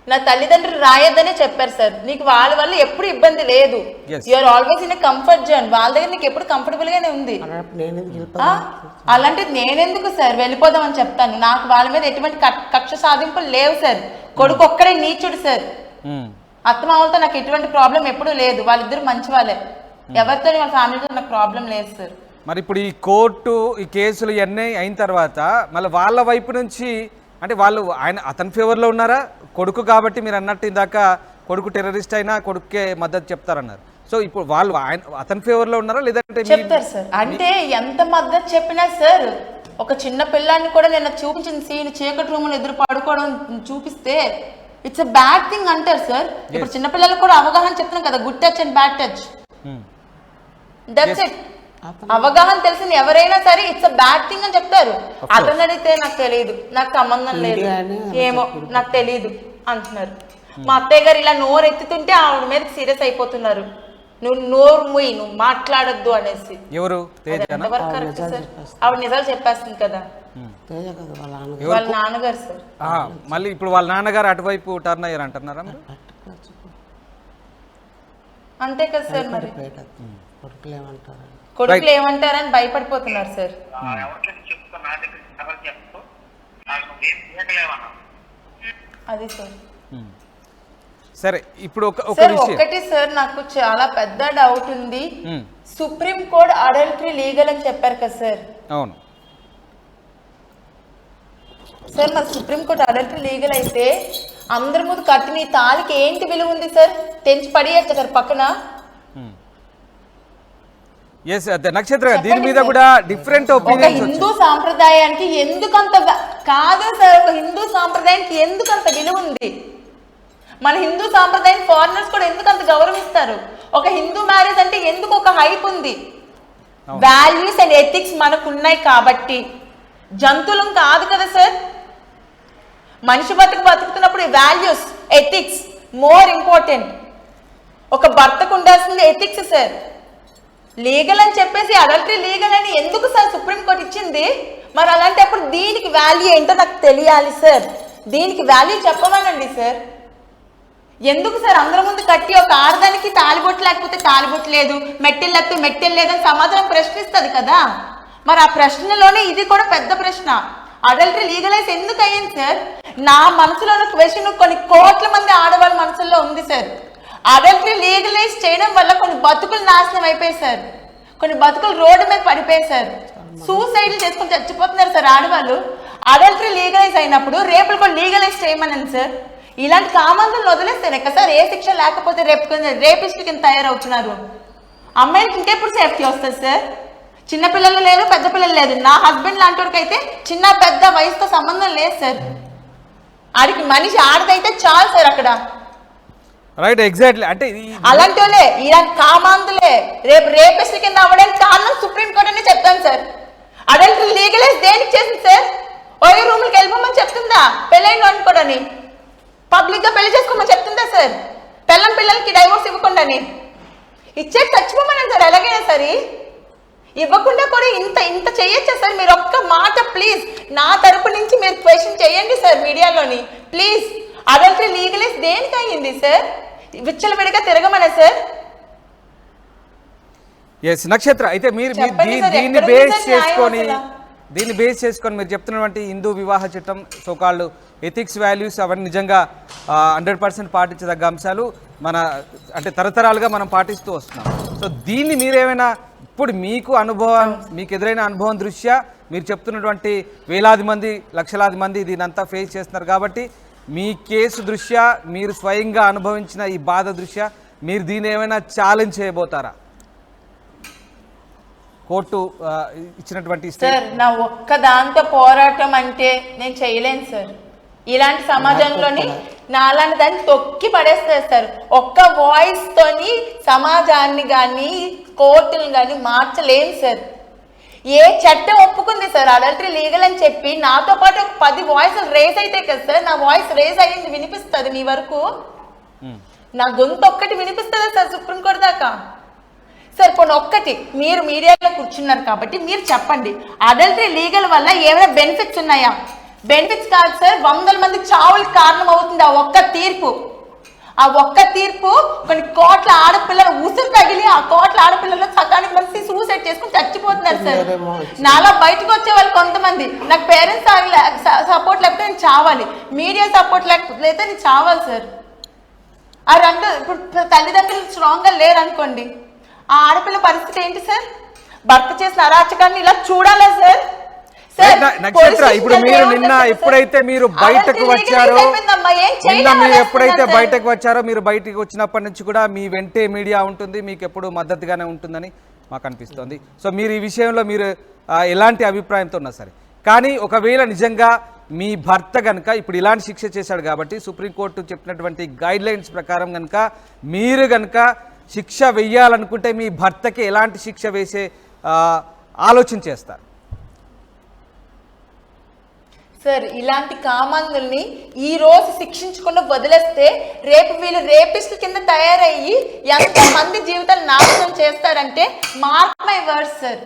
నా తల్లిదండ్రులు రాయొద్దనే చెప్పారు సార్. నీకు వాళ్ళ వల్ల ఎప్పుడు ఇబ్బంది లేదు, you're always in comfort zone, వాళ్ళ దగ్గర నీకు ఎప్పుడు కంఫర్టబుల్ గానే ఉంది. అలాంటిది నేనెందుకు సార్ వెళ్ళిపోదాం అని చెప్తాను? నాకు వాళ్ళ మీద ఎటువంటి కక్ష సాధింపులు లేవు సార్. కొడుకు ఒక్కడే నీచుడు సార్. అత్తమామలతో నాకు ఎటువంటి ప్రాబ్లం ఎప్పుడూ లేదు, వాళ్ళిద్దరు మంచి వాళ్ళే, ఎవరితో వాళ్ళ ఫ్యామిలీతో నాకు ప్రాబ్లం లేదు సార్. మరి ఇప్పుడు ఈ కోర్టు ఈ కేసులు ఇవన్నీ అయిన తర్వాత మళ్ళీ వాళ్ళ వైపు నుంచి అంటే వాళ్ళు అతని ఫేవర్లో ఉన్నారా? కొడుకు కాబట్టి మీరు అన్నట్టు ఇందాక కొడుకు టెర్రరిస్ట్ అయినా కొడుకుకే మద్దతు చెప్తారన్నారు. సో ఇప్పుడు వాళ్ళు అతని ఫేవర్లో ఉన్నారా లేదంటే? చెప్తారు సార్. అంటే ఎంత మద్దతు చెప్పినా సార్, ఒక చిన్న పిల్లాన్ని కూడా నేను చూపించిన సీన్ చీకటి రూములు ఎదురు పడుకోవడం చూపిస్తే ఇట్స్ ఎ బ్యాడ్ థింగ్ అంటారు సార్. ఇప్పుడు చిన్నపిల్లలకు కూడా అవగాహన చెప్తున్నాం కదా, good touch and bad touch, that's it. అవగాహన తెలిసిన ఎవరైనా సరే ఇట్స్ అ బ్యాడ్ థింగ్ అని చెప్తారు. అతను అడిగితే నాకు తెలియదు, నాకు సంబంధం లేదు, ఏమో నాకు తెలియదు అంటున్నారు. మా అత్తయ్య గారు ఇలా నోరు ఎత్తుతుంటే ఆవిడ మీద సీరియస్ అయిపోతున్నారు, నువ్వు నోరు ముయ్యి, నువ్వు మాట్లాడొద్దు అనేసి. ఎవరు? ఎంతవరకు కరెక్ట్ సార్? ఆవిడ నిజాలు చెప్పేస్తుంది కదా, వాళ్ళ నాన్నగారు సార్. మళ్ళీ ఇప్పుడు వాళ్ళ నాన్నగారు అటువైపు టర్న్ అయ్యారు అంటున్నారా? అంతే కదా సార్. మరి కొడుకులు ఏమంటారని భయపడిపోతున్నారు సార్. అది సార్. సరే ఇప్పుడు ఒకటి సార్, నాకు చాలా పెద్ద డౌట్ ఉంది. సుప్రీం కోర్ట్ అడల్టరీ లీగల్ అని చెప్పారు కదా సార్. అవును సార్, మరి సుప్రీం కోర్ట్ అడల్టరీ లీగల్ అయితే అందరి ముందు కట్టిన ఈ తాళికి ఏంటి విలువ ఉంది సార్? తెంచి పడేయచ్చు సార్ పక్కన. నక్షత్ర దీని మీద కూడా డిఫరెంట్ ఒపీనియన్స్. హిందూ సాంప్రదాయానికి ఎందుకంత కాదు సార్, ఒక హిందూ సాంప్రదాయానికి ఎందుకంత విలువ ఉంది? మన హిందూ సాంప్రదాయం ఫారినర్స్ కూడా ఎందుకంత గౌరవిస్తారు? ఒక హిందూ మ్యారేజ్ అంటే ఎందుకు ఒక హైప్ ఉంది? వాల్యూస్ అండ్ ఎథిక్స్ మనకు ఉన్నాయి కాబట్టి. జంతువులం కాదు కదా సార్. మనిషి బతుకుతున్నప్పుడు వాల్యూస్ ఎథిక్స్ మోర్ ఇంపార్టెంట్. ఒక భర్తకు ఉండాల్సింది ఎథిక్స్ సార్. లీగల్ అని చెప్పేసి అడల్టరీ లీగల్ అని ఎందుకు సార్ సుప్రీంకోర్టు ఇచ్చింది? మరి అలాంటప్పుడు దీనికి వాల్యూ ఏంటో నాకు తెలియాలి సార్. దీనికి వాల్యూ చెప్పమనండి సార్. ఎందుకు సార్ అందరి ముందు కట్టి ఒక ఆడదానికి తాలిబొట్టు లేకపోతే తాలిబొట్టు లేదు, మెట్టెలు లేకపోతే మెట్టెలు లేదని సమాధానం ప్రశ్నిస్తుంది కదా. మరి ఆ ప్రశ్నలోనే ఇది కూడా పెద్ద ప్రశ్న. అడల్టరీ లీగలైజ్ ఎందుకు అయ్యింది సార్? నా మనసులో ఉన్న క్వశ్చన్ కొన్ని కోట్ల మంది ఆడవాళ్ళ మనసుల్లో ఉంది సార్. అడల్టరీ లీగలైజ్ చేయడం వల్ల కొన్ని బతుకులు నాశనం అయిపోయాయి సార్, కొన్ని బతుకులు రోడ్డు మీద పడిపోయాయి సార్, సూసైడ్లు చేసుకుని చచ్చిపోతున్నారు సార్ ఆడవాళ్ళు. అడల్టరీ లీగలైజ్ అయినప్పుడు రేపులు కూడా లీగలైజ్ చేయమనండి సార్. ఇలాంటి కామాంధులను వదిలేస్తారు ఎక్క సార్? ఏ శిక్ష లేకపోతే రేపిస్ట్ కింద తయారవుతున్నారు. అమ్మాయిలకి ఇంకెప్పుడు సేఫ్టీ వస్తుంది సార్? చిన్నపిల్లలు లేదు, పెద్ద పిల్లలు లేదు. నా హస్బెండ్ లాంటి వాడికి అయితే చిన్న పెద్ద వయసుతో సంబంధం లేదు సార్. ఆడికి మనిషి ఆడదైతే చాలు సార్ అక్కడ. Right, exactly. అంటే అలాంటి వాళ్ళే ఇలాంటి కామాంధులే రేపు రేపిస్ట్ కింద అవ్వడానికి కారణం సుప్రీంకోర్టు అని చెప్తాను సార్. అడల్టరీ లీగలైజ్ దేనికి చేసింది సార్? ఒకే రూమ్లకి చెప్తుందా పెళ్ళైన అనుకోడని? పబ్లిక్ గా పెళ్లి చేసుకోమని చెప్తుందా సార్? పిల్లలకి డైవోర్స్ ఇవ్వకుండాని ఇచ్చే చచ్చిపోమని సార్. ఎలాగైనా సరే ఇవ్వకుండా కూడా ఇంత చేయొచ్చా సార్? మీరు ఒక్క మాట ప్లీజ్ నా తరపు నుంచి మీరు క్వశ్చన్ చేయండి సార్ మీడియాలోని ప్లీజ్. అడల్టరీ లీగలైజ్ దేనికి అయ్యింది సార్? విచ్చలవిడిగా తిరగమనే సార్. ఎస్ నక్షత్ర, అయితే మీరు చెప్పండి సార్, దీన్ని ఎక్కడ బేస్ ఉందండి న్యాయం చేసుకొని అసలు? దీన్ని బేస్ చేసుకొని మీరు చెప్తున్నటువంటి హిందూ వివాహ చట్టం సోకాళ్ళు ఎథిక్స్ వాల్యూస్ అవన్నీ నిజంగా 100% పాటించదగ్గ అంశాలు మన అంటే తరతరాలుగా మనం పాటిస్తూ వస్తున్నాం. సో దీన్ని మీరేమైనా ఇప్పుడు మీకు అనుభవం మీకు ఎదురైన అనుభవం దృష్ట్యా మీరు చెప్తున్నటువంటి వేలాది మంది లక్షలాది మంది దీనంతా ఫేస్ చేస్తున్నారు కాబట్టి మీ కేసు దృష్ట్యా మీరు స్వయంగా అనుభవించిన ఈ బాధ దృష్ట్యా మీరు దీన్ని ఏమైనా ఛాలెంజ్ చేయబోతారా? కోర్టు ఇచ్చినటువంటి సార్ నా ఒక్క దాంతో పోరాటం అంటే నేను చేయలేను సార్. ఇలాంటి సమాజంలోని నాలాంటి దాన్ని తొక్కి పడేస్తారు సార్. ఒక్క వాయిస్ తోని సమాజాన్ని కానీ కోర్టులు కానీ మార్చలేను సార్. ఏ చట్టం ఒప్పుకుంది సార్ అడల్టరీ లీగల్ అని చెప్పి? నాతో పాటు ఒక 10 వాయిస్లు రేస్ అయితే కదా సార్ నా వాయిస్ రేస్ అయ్యింది వినిపిస్తుంది మీ వరకు? నా గొంతు ఒక్కటి వినిపిస్తుందా సార్ సుప్రీంకోర్టు దాకా? సార్ పోనీ ఒక్కటి మీరు మీడియాలో కూర్చున్నారు కాబట్టి మీరు చెప్పండి, అడల్టరీ లీగల్ వల్ల ఏమైనా బెనిఫిట్స్ ఉన్నాయా? బెనిఫిట్స్ కాదు సార్, 100 మంది చావులకు కారణం అవుతుంది ఆ ఒక్క తీర్పు. ఆ ఒక్క తీర్పు కొన్ని కోట్ల ఆడపిల్లలు ఉసురు తగిలి ఆ కోట్ల ఆడపిల్లలు సకానికి మంది సూసైడ్ చేసుకుని చచ్చిపోతున్నారు సార్. నాలా బయటకు వచ్చే వాళ్ళు కొంతమంది, నాకు పేరెంట్స్ సపోర్ట్ లేకపోతే నేను చావాలి, మీడియా సపోర్ట్ లేకపోతే నేను చావాలి సార్. ఆ రెండు ఇప్పుడు తల్లిదండ్రులు స్ట్రాంగ్గా లేరు అనుకోండి, ఆ ఆడపిల్ల పరిస్థితి ఏంటి సార్? భర్త చేసిన అరాచకాన్ని ఇలా చూడాలా సార్? నక్షత్ర, ఇప్పుడు మీరు నిన్న ఎప్పుడైతే మీరు బయటకు వచ్చారో మీరు బయటకు వచ్చినప్పటి నుంచి కూడా మీ వెంటే మీడియా ఉంటుంది, మీకు ఎప్పుడు మద్దతుగానే ఉంటుందని మాకు అనిపిస్తుంది. సో మీరు ఈ విషయంలో మీరు ఎలాంటి అభిప్రాయంతో ఉన్నా సరే, కానీ ఒకవేళ నిజంగా మీ భర్త కనుక ఇప్పుడు ఇలాంటి శిక్ష చేశాడు కాబట్టి సుప్రీంకోర్టు చెప్పినటువంటి గైడ్ లైన్స్ ప్రకారం కనుక మీరు కనుక శిక్ష వెయ్యాలనుకుంటే మీ భర్తకి ఎలాంటి శిక్ష వేసే ఆలోచన చేస్తారు? సార్ ఇలాంటి కామాంధుల్ని ఈ రోజు శిక్షించకుండా వదిలేస్తే రేపు వీళ్ళు రేపిస్టుల కింద తయారయ్యి ఎంతమంది జీవితాలు నాశనం చేస్తారంటే మార్క్ మై వర్డ్స్ సార్.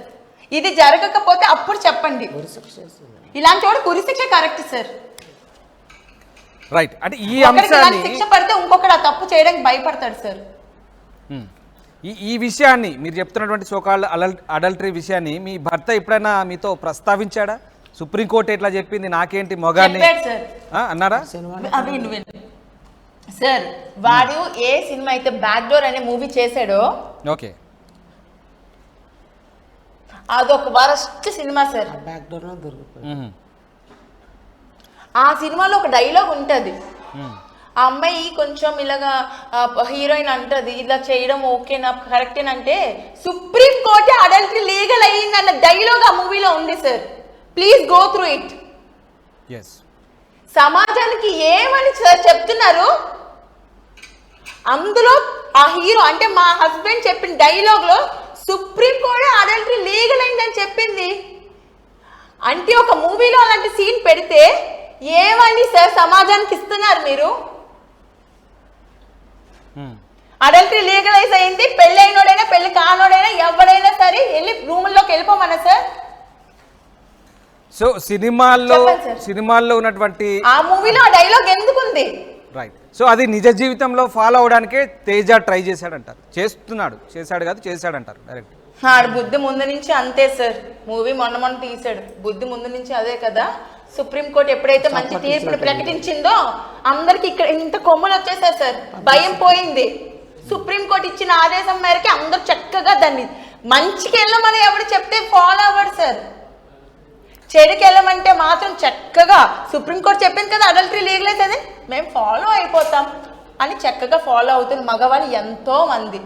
ఇది జరగకపోతే అప్పుడు చెప్పండి. ఇలాంటి వాడు ఉరిశిక్ష కరెక్ట్ సార్. రైట్, అంటే ఈ అంశాన్ని శిక్ష పడితే ఇంకొకటి ఆ తప్పు చేయడానికి భయపడతాడు సార్. ఈ విషయాన్ని మీరు చెప్తున్నటువంటి సోకాల్ అడల్టరీ విషయాన్ని మీ భర్త ఎప్పుడైనా మీతో ప్రస్తావించాడా? సుప్రీంకోర్టు ఎట్లా చెప్పింది నాకేంటి మొగాన్ని అన్నారా? సార్ వాడు ఏ సినిమా అయితే బ్యాక్ డోర్ అనే మూవీ చేశాడో ఓకే అదొక వరస్ట్ సినిమా సార్. బ్యాక్ డోర్ దొరికిపోయింది. ఆ సినిమాలో ఒక డైలాగ్ ఉంటది, ఆ అమ్మాయి కొంచెం ఇలాగా హీరోయిన్ అంటది ఇలా చేయడం ఓకేనా కరెక్టేనంటే సుప్రీం కోర్టు అడల్టరీ లీగల్ అయ్యింది అన్న డైలాగ్ ఆ మూవీలో ఉంది sir. Please go through it. సమాజానికి ఏమని చెప్తున్నారు అందులో ఆ హీరో అంటే మా హస్బెండ్ చెప్పిన డైలాగ్ లో సుప్రీం కోర్టు అడల్టరీ లీగల్ అయిందని చెప్పింది. అంటే ఒక మూవీలో అలాంటి సీన్ పెడితే ఏమని సార్ సమాజానికి ఇస్తున్నారు మీరు? అడల్టరీ లీగలైజ్ అయింది, పెళ్లి అయినోడైనా పెళ్లి కానోడైనా ఎవడైనా సరే వెళ్ళి రూముల్లోకి వెళ్ళిపోమన్నా సార్. సో సినిమాల్లో ఉన్నటువంటి ఆ మూవీలో ఆ డైలాగ్ ఎందుకుంది? రైట్, సో అది నిజ జీవితంలో ఫాలో అవడానికే తేజ ట్రై చేశాడంటారు. చేశాడు కాదు చేశాడంటారు డైరెక్ట్. ఆడు బుద్ధి ముందు నుంచి అంతే సార్. మూవీ మొన్న తీసాడు, బుద్ధి ముందు నుంచి అదే కదా. సుప్రీంకోర్టు ఎప్పుడైతే మంచి తీర్పును ప్రకటించిందో అందరికి ఇక్కడ ఇంత కొమ్ములు వచ్చేసారు సార్, భయం పోయింది. సుప్రీంకోర్టు ఇచ్చిన ఆదేశం మేరకి అందరూ చక్కగా దాన్ని మంచికి వెళ్ళమని ఎవరు చెప్తే ఫాలో అవ్వడు సార్. చెడుకి వెళ్ళమంటే మాత్రం చక్కగా సుప్రీంకోర్టు చెప్పింది కదా అడల్టరీ లీగలైజ్ అది మేము ఫాలో అయిపోతాం అని చక్కగా ఫాలో అవుతున్న మగవాళ్ళు ఎంతో మంది.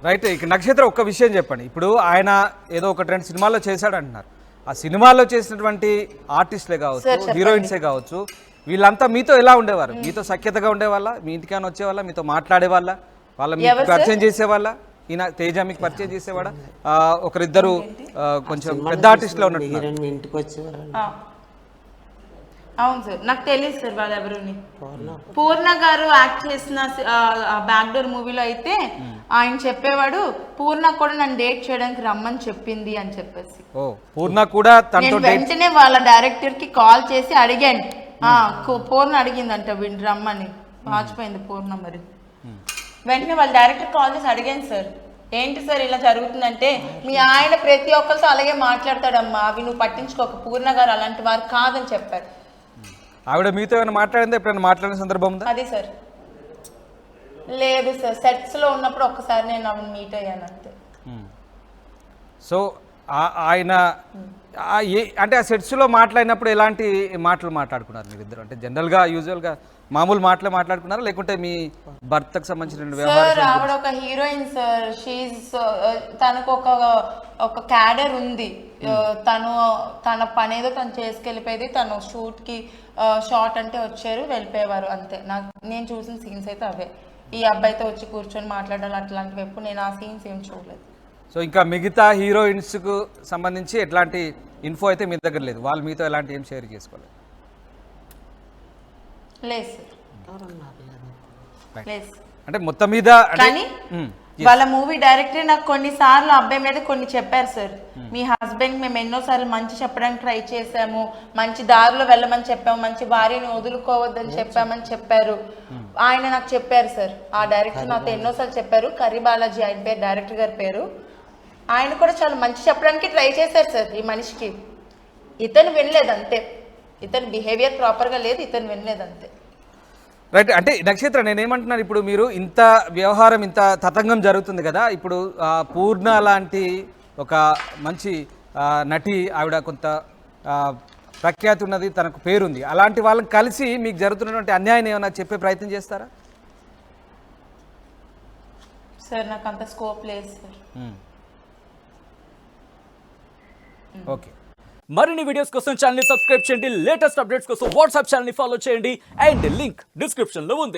రైట్, ఇక నక్షత్ర ఒక్క విషయం చెప్పండి. ఇప్పుడు ఆయన ఏదో 1-2 సినిమాల్లో చేశాడు అంటున్నారు. ఆ సినిమాల్లో చేసినటువంటి ఆర్టిస్టులే కావచ్చు, హీరోయిన్సే కావచ్చు, వీళ్ళంతా మీతో ఎలా ఉండేవారు? మీతో సఖ్యతగా ఉండేవాళ్ళ? మీ ఇంటికైనా వచ్చేవాళ్ళ? మీతో మాట్లాడేవాళ్ళ? వాళ్ళ మీకు పరిచయం చేసేవాళ్ళ? ఈయన తేజ మీకు పరిచయం చేసేవాడా? ఒకరిద్దరు కొంచెం పెద్ద ఆర్టిస్టులో ఉన్నట్టు ఇంటికి వచ్చేవారు. అవును సార్, నాకు తెలియదు సార్ వాళ్ళు ఎవరుని. పూర్ణ గారు యాక్ట్ చేసిన బ్యాక్ డోర్ మూవీలో అయితే ఆయన చెప్పేవాడు పూర్ణ కూడా నన్ను డేట్ చేయడానికి రమ్మని చెప్పింది అని చెప్పేసి. ఓ పూర్ణ కూడా తనతో నేను వెంటనే వాళ్ళ డైరెక్టర్ కి కాల్ చేసి అడిగాను. పూర్ణ అడిగిందంట వీడిని రమ్మని, మార్చిపోయింది పూర్ణ. మరి వెంటనే వాళ్ళ డైరెక్టర్ కాల్ చేసి అడిగాను సార్, ఏంటి సార్ ఇలా జరుగుతుందంటే, మీ ఆయన ప్రతి ఒక్కరితో అలాగే మాట్లాడతాడమ్మా, అవి నువ్వు పట్టించుకోక, పూర్ణ గారు అలాంటి వారు కాదని చెప్పారు. ఆవిడ మీతో ఏమైనా మాట్లాడిందా, ఎప్పుడైనా మాట్లాడిన సందర్భం ఉందా? అది సార్ లేదు సార్, సెట్స్ లో ఉన్నప్పుడు ఒక్కసారి నేను ఆవిడ మీట్ అయ్యాను అంతే. సో ఆయన అంటే ఆ సెట్స్లో మాట్లాడినప్పుడు ఎలాంటి మాటలు మాట్లాడుకున్నారు మీరిద్దరు? అంటే జనరల్గా యూజువల్గా మామూలు మాటలు మాట్లాడుకున్నారా, లేకుంటే మీ భర్తకు సంబంధించిన సార్ వ్యవహారం? ఆవిడ ఒక హీరోయిన్ సార్, తనకు ఒక క్యాడర్ ఉంది. తన పని ఏదో తను చేసుకెళ్ళిపోయేది. తను షూట్కి షార్ట్ అంటే వచ్చారు, వెళ్ళిపోయేవారు అంతే. నేను చూసిన సీన్స్ అయితే అవే. ఈ అబ్బాయితో వచ్చి కూర్చొని మాట్లాడాలి అట్లాంటివి ఎప్పుడు నేను ఆ సీన్స్ ఏం చూడలేదు. సో ఇంకా మిగతా హీరోయిన్స్కు సంబంధించి ఎట్లాంటి ఇన్ఫో అయితే మీ దగ్గర లేదు, వాళ్ళు మీతో ఎలాంటి ఏం షేర్ చేసుకోలేదు? లేదు సార్, లేదు. అంటే మొత్తం మీద కానీ వాళ్ళ మూవీ డైరెక్టర్ నాకు కొన్నిసార్లు అబ్బాయి మీద కొన్ని చెప్పారు సార్. మీ హస్బెండ్ మేము ఎన్నోసార్లు మంచి చెప్పడానికి ట్రై చేసాము, మంచి దారిలో వెళ్ళమని చెప్పాము, మంచి భార్యని వదులుకోవద్దని చెప్పామని చెప్పారు. ఆయన నాకు చెప్పారు సార్, ఆ డైరెక్టర్ నాతో ఎన్నోసార్లు చెప్పారు. కర్రీ బాలాజీ ఆయన పేరు, డైరెక్టర్ గారి పేరు. ఆయన కూడా చాలా మంచి చెప్పడానికి ట్రై చేశారు సార్ ఈ మనిషికి. ఇతను వినలేదు అంతే, ఇతని బిహేవియర్ ప్రాపర్గా లేదు, ఇతను వినలేదు అంతే. రైట్. అంటే నక్షత్ర నేనేమంటున్నాను, ఇప్పుడు మీరు ఇంత వ్యవహారం ఇంత తతంగం జరుగుతుంది కదా, ఇప్పుడు పూర్ణ లాంటి ఒక మంచి నటి, ఆవిడ కొంత ప్రఖ్యాతి ఉన్నది, తనకు పేరుంది, అలాంటి వాళ్ళని కలిసి మీకు జరుగుతున్నటువంటి అన్యాయం ఏమైనా చెప్పే ప్రయత్నం చేస్తారా? సార్ నాకు అంత స్కోప్ లేదు సార్. ఓకే. మరిన్ని వీడియోస్ కోసం ఛానల్ ని సబ్స్క్రైబ్ చేయండి, లేటెస్ట్ అప్డేట్స్ కోసం వాట్సాప్ ఛానల్ ని ఫాలో చేయండి, అండ్ లింక్ డిస్క్రిప్షన్ లో ఉంది.